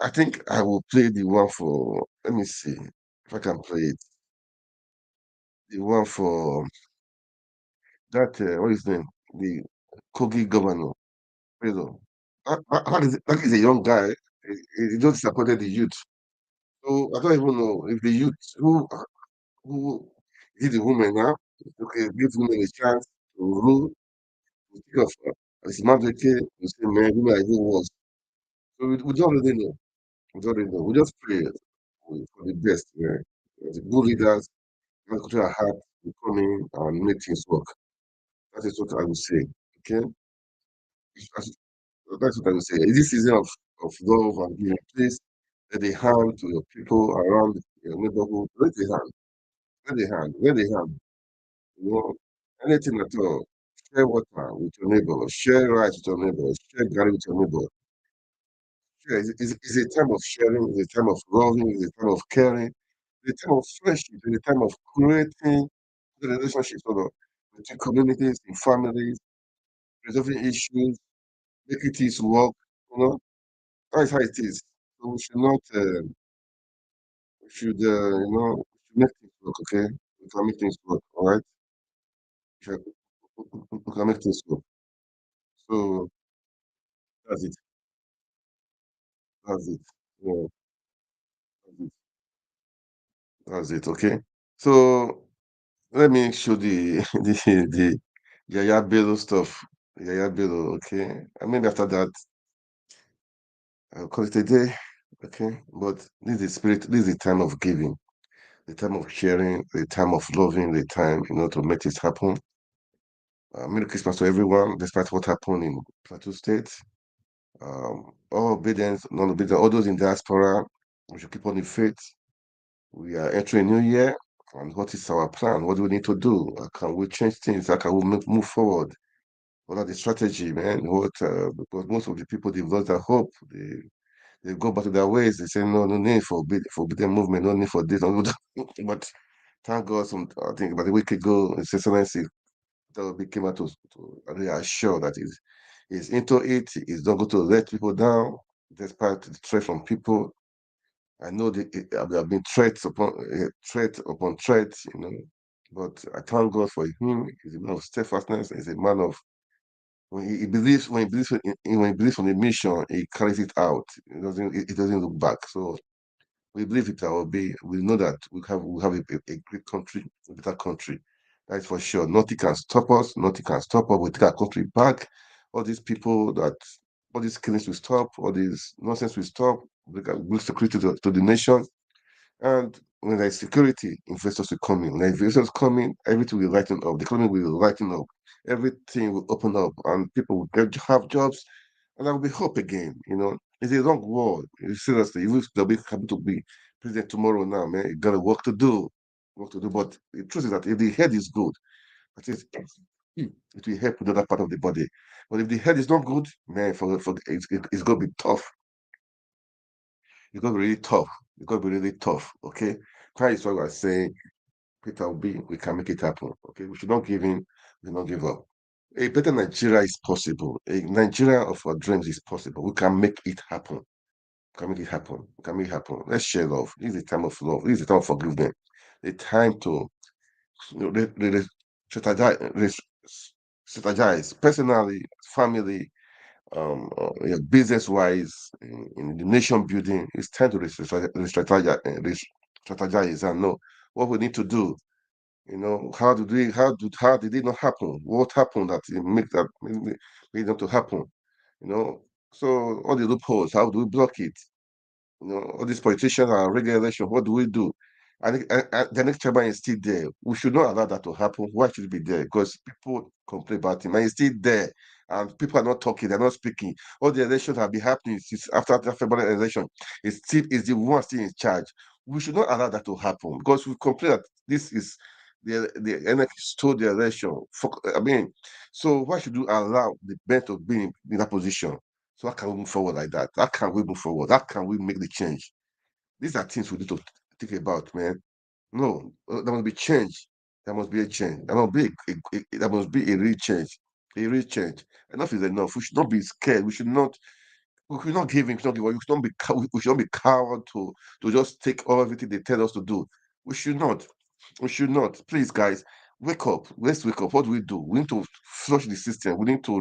[SPEAKER 1] I think I will play the one for. Let me see if I can play it. The one for that. What is his name? The Kogi governor. Pedro. That is a young guy. He just disappointed the youth. So I don't even know if the youth who is the woman now. Okay, give women a chance to rule. To think of his mandate to say, man, women are even worse. So we don't really know. We don't really know. We just pray for the best. Yeah. The good leaders, that culture are hard to come in and make things work. That is what I would say. Okay? That's that's what I would say. In this season of love and giving, please let a hand to your people around your neighborhood. Let a hand. Let a hand. Let a hand. You know, anything at all. Share water with your neighbor. Share rice with your neighbor. Share garlic with your neighbor. Share. It's a time of sharing. It's a time of loving. It's a time of caring. It's a time of friendship. It's a time of creating the relationships between communities and families, resolving issues, making things work. You know, that's how it is. So we should not. We should. We should make things work. Okay, we can make things work. All right. We can make things work. So that's it. That's it. Yeah, that's it. That's it. Okay. So let me show the the Yaya Bello stuff. Yaya Bello. Okay. And maybe after that, I'll call it a day. Okay. But this is the spirit. This is the time of giving, the time of sharing, the time of loving, the time to make this happen. Merry Christmas to everyone, despite what happened in Plateau State. All obedience, non-obedience, all those in diaspora, we should keep on the faith. We are entering a new year, and what is our plan? What do we need to do? How can we change things? How can we move forward? What are the strategy, man? Because most of the people they've lost their hope. They go back to their ways. They say no need for forbidden movement, no need for this. No, but thank God, I think about a week ago, His Excellency came out to reassure that he's into it. He's not going to let people down, despite the threat from people. I know there have been threat upon threat, but I thank God for him. He's a man of steadfastness. He's a man of when he believes on the mission, he carries it out. It doesn't look back. So we believe it will be. We know that we have a great country, a better country. That's for sure. Nothing can stop us. Nothing can stop us. We take our country back. All these people all these killings will stop. All this nonsense will stop. We can bring security to the nation. And when there's security, investors will come in. When investors come in, everything will lighten up. The economy will lighten up. Everything will open up, and people will have jobs, and there will be hope again. It's a long war. Seriously, you will be happy to be president tomorrow. Now, man, you got work to do, work to do. But the truth is that if the head is good, at least it will help with the other part of the body. But if the head is not good, man, it's going to be tough. It's going to be really tough. It's going to be really tough. Okay, that is what we're saying. Peter Obi, we can make it happen. Okay, we should not give in. We should not give up. A better Nigeria is possible. A Nigeria of our dreams is possible. We can make it happen. We can make it happen. We can make it happen. Let's share love. This is the time of love. This is the time of forgiveness. The time to strategize personally, family, business wise, in the nation building. It's time to strategize and know what we need to do. You know, how did it not happen? What happened that it made them to happen? You know, so all the loopholes, how do we block it? You know, all these politicians are regulation. What do we do? And the next chairman is still there. We should not allow that to happen. Why should it be there? Because people complain about him, and he's still there, and people are not talking. They're not speaking. All the elections have been happening since after the February election. It's still is the one still in charge. We should not allow that to happen because we complain that this is the NX stole the election. I mean, so why should you allow the bent of being in that position? So how can we move forward like that? How can we move forward? How can we make the change? These are things we need to think about, man. No, there must be change. There must be a change. There must be a real change. A real change. Enough is enough. We should not be scared. We should not give in. We should not give up. We should not be coward to just take everything they tell us to do. We should not. We should not. Please, guys, wake up. Let's wake up. What do? We need to flush the system. We need to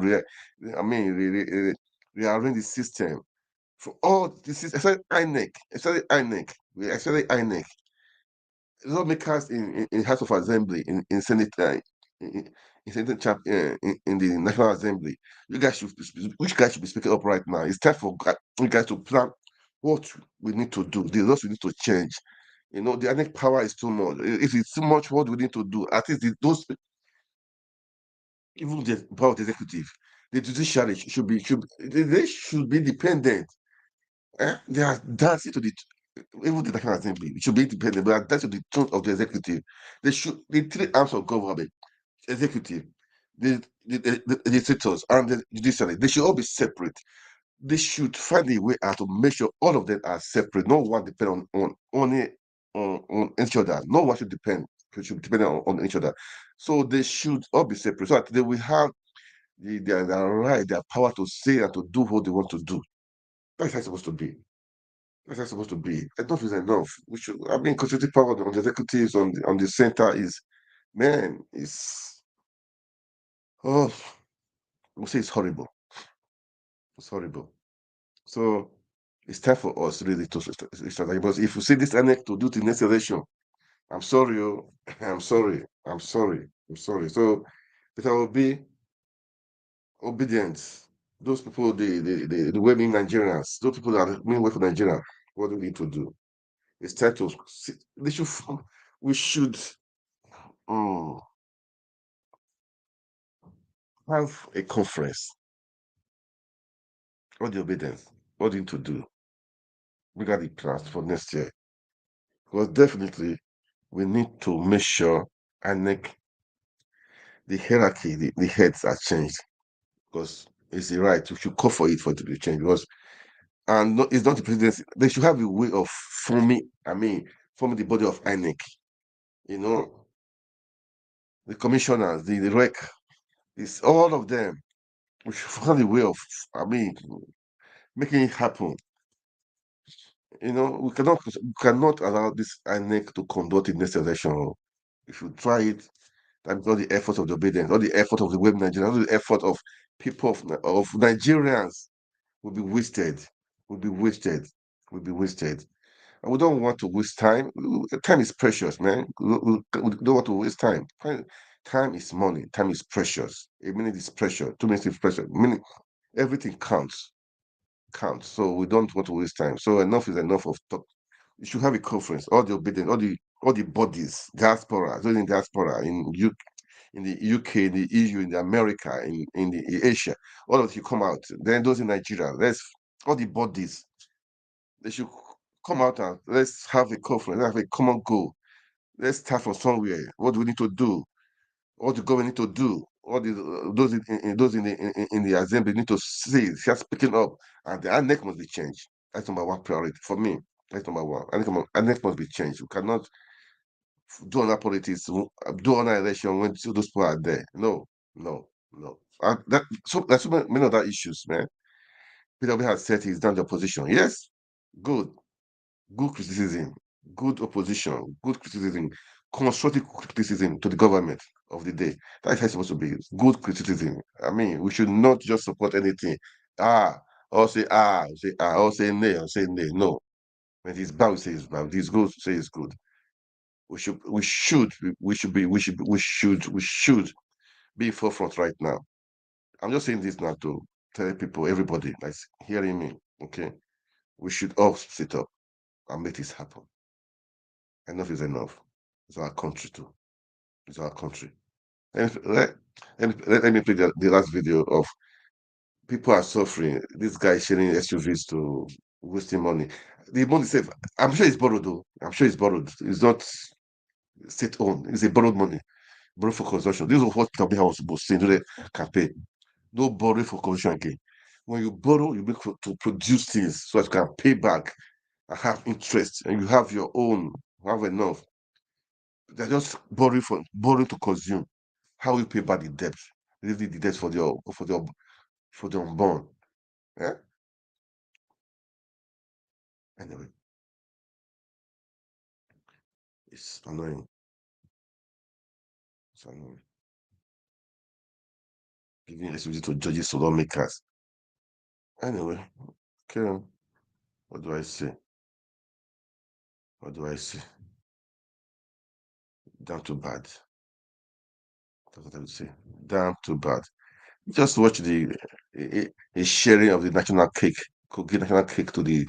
[SPEAKER 1] rearrange the system for all this is especially INEC, especially INEC, lawmakers in House of Assembly, in Senate, in, in Senate in the National Assembly. Which guys should be speaking up right now? It's time for you guys to plan what we need to do, the laws we need to change. You know, the INEC power is too much. If it's too much, what we need to do? At least those even the power of the executive, the judiciary they should be independent. They are dancing to the even the National Assembly should be independent, but that's the tone of the executive. The three arms of government, executive, the legislators, and the judiciary, they should all be separate. They should find a way out to make sure all of them are separate. No one depend on each other. No one should depend on each other. So they should all be separate. So that they will have their right, their power to say and to do what they want to do. That's how it's supposed to be. That's how it's supposed to be. Enough is enough. We should. I mean, constitutional power on the executives on the center is, man, it's oh, we say it's horrible. It's horrible. So it's time for us really to start. Because if you see this annex to do the next election, I'm sorry, oh, I'm sorry, I'm sorry, I'm sorry. So it will be obedience. Those people, the well-meaning Nigerians, those people that mean well for Nigeria, what do we need to do? It's time to. They should. We should. um, have a conference on the obedience, what do you need to do regarding plans for next year. Because definitely we need to make sure and make the hierarchy, the heads are changed. Because it's the right, we should call for it to be changed. Because it's not the presidency. They should have a way of forming the body of INEC. You know, the commissioners, the REC, it's all of them. We should find a way of, making it happen. You know, we cannot allow this INEC to conduct the next election. If you try it, that's all the effort of the obedience, all the effort of the web Nigerians, all the effort of people of Nigerians will be wasted. Will be wasted. Will be wasted. And we don't want to waste time. Time is precious, man. We don't want to waste time. Time is money. Time is precious. A minute is precious. 2 minutes is precious. Everything counts. So we don't want to waste time. So enough is enough of talk. You should have a conference, all the obedient, all the bodies, diaspora, those in diaspora, in the UK, in the EU, in the America, in the Asia, all of you come out. Then those in Nigeria, all the bodies, they should come out and let's have a conference, let's have a common goal. Let's start from somewhere. What do we need to do? What the government need to do? All those in the assembly need to start speaking up, and the ANEC must be changed. That's number one priority for me. That's number one. ANEC must be changed. We cannot do another politics, do another election when those people are there. No, no, no. And there's so many other issues, man. PW has said he's done the opposition. Yes, good. Good criticism, good opposition, good criticism, constructive criticism to the government of the day. That's how it's supposed to be. Good criticism. I mean, we should not just support anything. Or say nay, or say nay. No. When it's bad, we say it's bad. When it's good, we say it's good. We should be forefront right now. I'm just saying this now to tell people, everybody that's hearing me, okay? We should all sit up and make this happen. Enough is enough. It's our country too. It's our country. And let me play the last video of people are suffering. This guy sharing SUVs to wasting money. The money safe. I'm sure it's borrowed though. I'm sure it's borrowed. It's not state-owned. It's a borrowed money. Borrow for consumption. This is what Tabiha was supposed to say during the campaign. No borrow for consumption again. When you borrow, you make to produce things so that you can pay back and have interest, and you have your own, have enough. They're just borrowing to consume. How will you pay back the debt? Leave the debt for the unborn. Yeah. Anyway, it's annoying. It's annoying. Giving excuse to judges, to lawmakers. Anyway, okay. What do I say? What do I say? Damn too bad. That's what I would say. Damn too bad. Just watch the sharing of the national cake. Could give national cake to the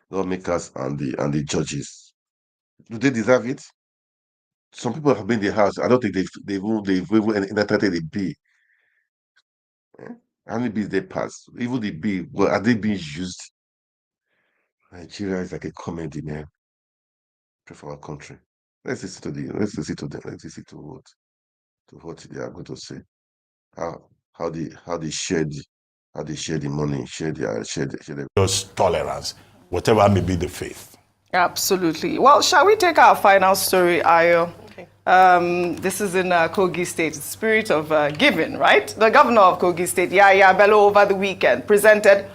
[SPEAKER 1] lawmakers and the judges. Do they deserve it? Some people have been in the house. I don't think they've even entertained a bill. How many bills they pass? Even the bill, well, are they being used? Nigeria is like a comedy, man. Pray for our country. Let's listen to them. Let's listen to what they are going to say. How they share the money, share the
[SPEAKER 7] Just tolerance, whatever may be the faith.
[SPEAKER 3] Absolutely. Well, shall we take our final story, Ayo? Okay. This is in Kogi State, the spirit of giving, right? The governor of Kogi State, Yaya Bello, over the weekend presented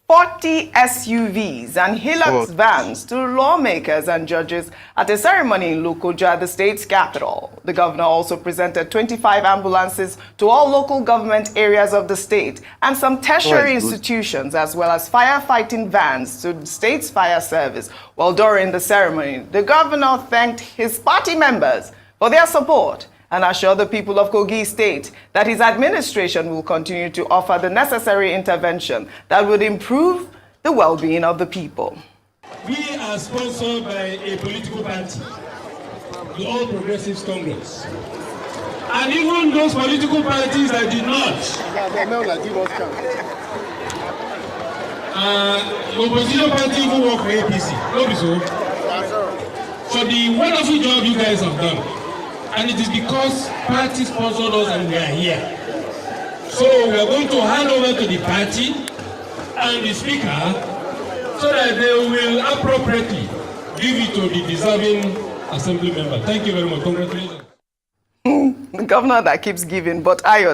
[SPEAKER 3] 40 SUVs and Hilux vans to lawmakers and judges at a ceremony in Lokoja, the state's capital. The governor also presented 25 ambulances to all local government areas of the state and some tertiary institutions, as well as firefighting vans to the state's fire service. Well, during the ceremony, the governor thanked his party members for their support and assured the people of Kogi State that his administration will continue to offer the necessary intervention that would improve the well-being of the people.
[SPEAKER 11] We are sponsored by a political party, the All Progressives Congress. And even those political parties that did not, the opposition party even work for APC, not so. For the wonderful job you guys have done. And it is because party sponsored us and we are here. So we are going to hand over to the party and the speaker so that they will appropriately give it to the deserving assembly member. Thank you very much. Congratulations.
[SPEAKER 3] The governor that keeps giving, but Ayo,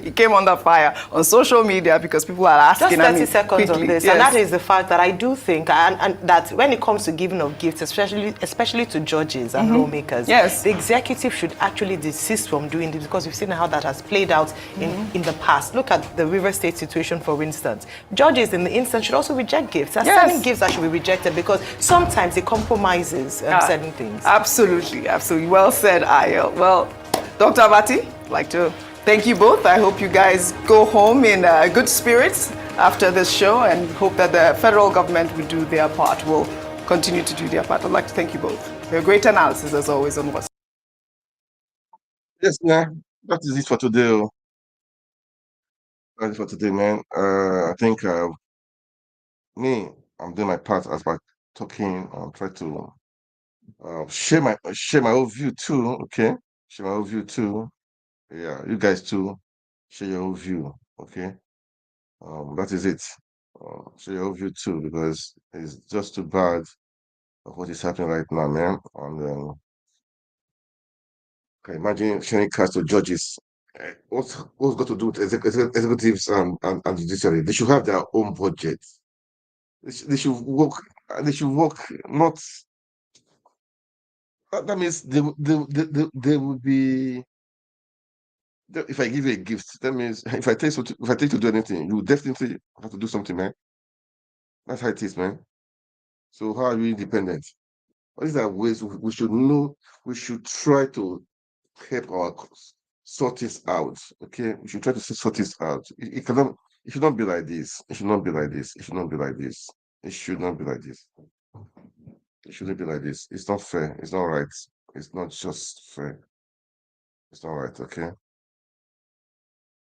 [SPEAKER 3] he came under fire on social media because people are asking.
[SPEAKER 4] Just 30 seconds
[SPEAKER 3] quickly.
[SPEAKER 4] on this,
[SPEAKER 3] Yes.
[SPEAKER 4] and that is the fact that I do think, and that when it comes to giving of gifts, especially to judges and lawmakers,
[SPEAKER 3] yes,
[SPEAKER 4] the executive should actually desist from doing this, because we've seen how that has played out in the past. Look at the River State situation, for instance. Judges, in the instance, should also reject gifts. There are certain gifts that should be rejected because sometimes it compromises certain things.
[SPEAKER 3] Absolutely, absolutely. Well said, Ayo. Well, Dr. Abati, I'd like to thank you both. I hope you guys go home in good spirits after this show, and hope that the federal government will do their part, will continue to do their part. I'd like to thank you both. Your great analysis, as always, on what's.
[SPEAKER 1] Yes, man. That is it for today. That's it for today, man. I think I'm doing my part as by talking. I'll try to share my own view too. Okay, share my own view too. Yeah, you guys too. Share your own view. Okay. That is it. Share your own view too, because it's just too bad of what is happening right now, man. And imagine sharing cars to judges. What's got to do with executives and judiciary? They should have their own budget. They should work. They should work. Not that means they will be. If I give you a gift, that means if I tell you to do anything, you definitely have to do something, man. That's how it is, man. So how are you independent? These are ways we should know. We should try to help our sort this out. Okay, we should try to sort this out. It cannot. It should not be like this. It should not be like this. It should not be like this. It should not be like this. It shouldn't be like this. It's not fair. It's not right. It's not just fair. It's not right. Okay.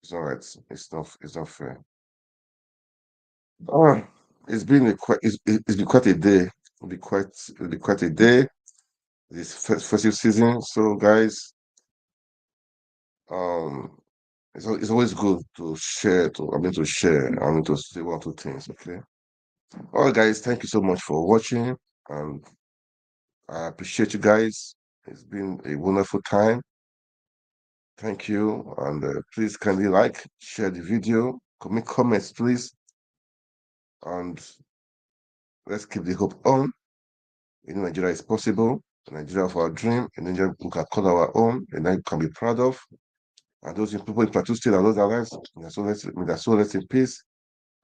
[SPEAKER 1] It's not right. It's not. It's not fair. Oh, it's been it's been quite a day. It'll be quite a day. This festive season. So, guys, um, it's always good to share. To share. To say one or two things. Okay. All right, guys. Thank you so much for watching, and I appreciate you guys. It's been a wonderful time. Thank you, and please kindly like, share the video, make comments, please, and let's keep the hope on. In Nigeria is possible. Nigeria of our dream. In Nigeria we can call our own, and then we can be proud of. And those people in Plateau State and those lives, they're so less in peace.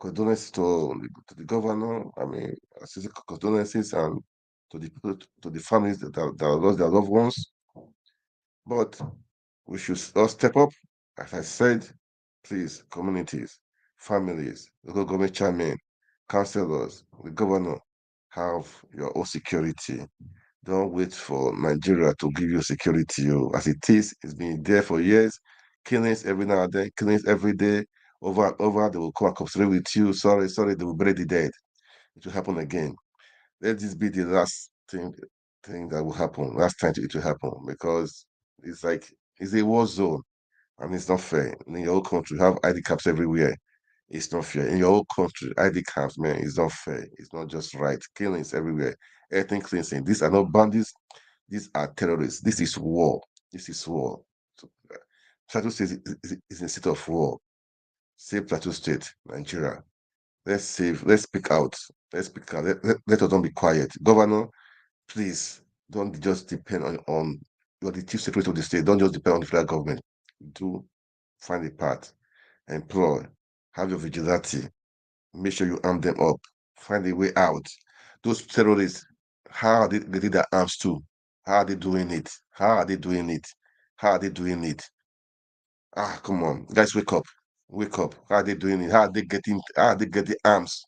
[SPEAKER 1] Condolences to the governor. I mean, condolences and to the people, to the families that lost their loved ones. But we should all step up. As I said, please, communities, families, local government chairmen, councillors, the governor, have your own security. Don't wait for Nigeria to give you security. As it is, it's been there for years. Killings every now and then, killings every day, over and over. They will come and cooperate with you. Sorry, they will bury the dead. It will happen again. Let this be the last thing that will happen. Last time it will happen, because it's a war zone, and it's not fair. In your own country, you have ID cards everywhere. It's not fair. In your own country, ID cards, man, it's not fair. It's not just right. Killings everywhere. Ethnic cleansing. These are not bandits. These are terrorists. This is war. This is war. So, Plateau State is in a state of war. Save Plateau State, Nigeria. Let's speak out. Let's speak out. Let us not be quiet. Governor, please don't just depend on you're the chief secretary of the state. Don't just depend on the federal government. Do find a path. Employ. Have your vigilante. Make sure you arm them up. Find a way out. Those terrorists, how are they getting their arms too? How are they doing it? How are they doing it? How are they doing it? Come on, guys, wake up. Wake up. How are they doing it? How are they getting arms?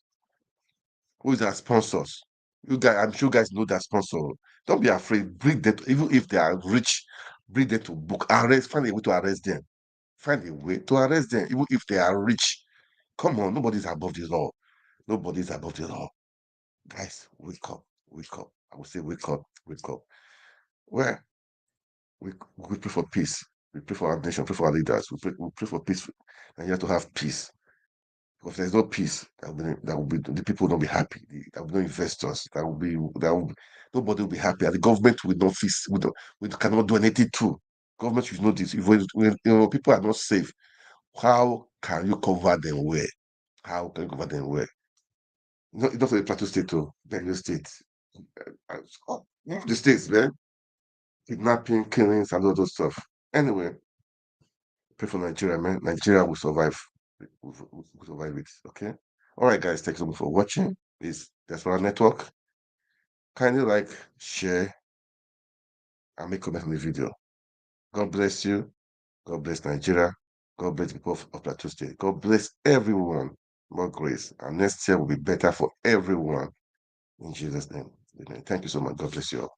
[SPEAKER 1] Who is their sponsors? You guys, I'm sure you guys know their sponsor. Don't be afraid. Bring them, even if they are rich, bring them to book. Arrest, find a way to arrest them. Find a way to arrest them, even if they are rich. Come on, nobody's above the law. Nobody's above the law. Guys, wake up. Wake up. I will say wake up. Wake up. Well, we pray for peace. We pray for our nation, pray for our leaders. We pray for peace. And you have to have peace. Because if there's no peace, that will be the people will not be happy. There will be no investors. Nobody will be happy. And the government will not fix. We cannot do anything too. Government should know this. If people are not safe, how can you cover them well? How can you cover them well? Not for the Plateau State, too. Benue State. The states, man. Kidnapping, killings, and all those stuff. Anyway, pray for Nigeria, man. Nigeria will survive. We'll survive it. Okay. All right, guys. Thanks so much for watching. This Diaspora Network. Kindly like, share, and make comment on the video. God bless you. God bless Nigeria. God bless the people of Plateau State. God bless everyone. More grace. And next year will be better for everyone. In Jesus' name. Amen. Thank you so much. God bless you all.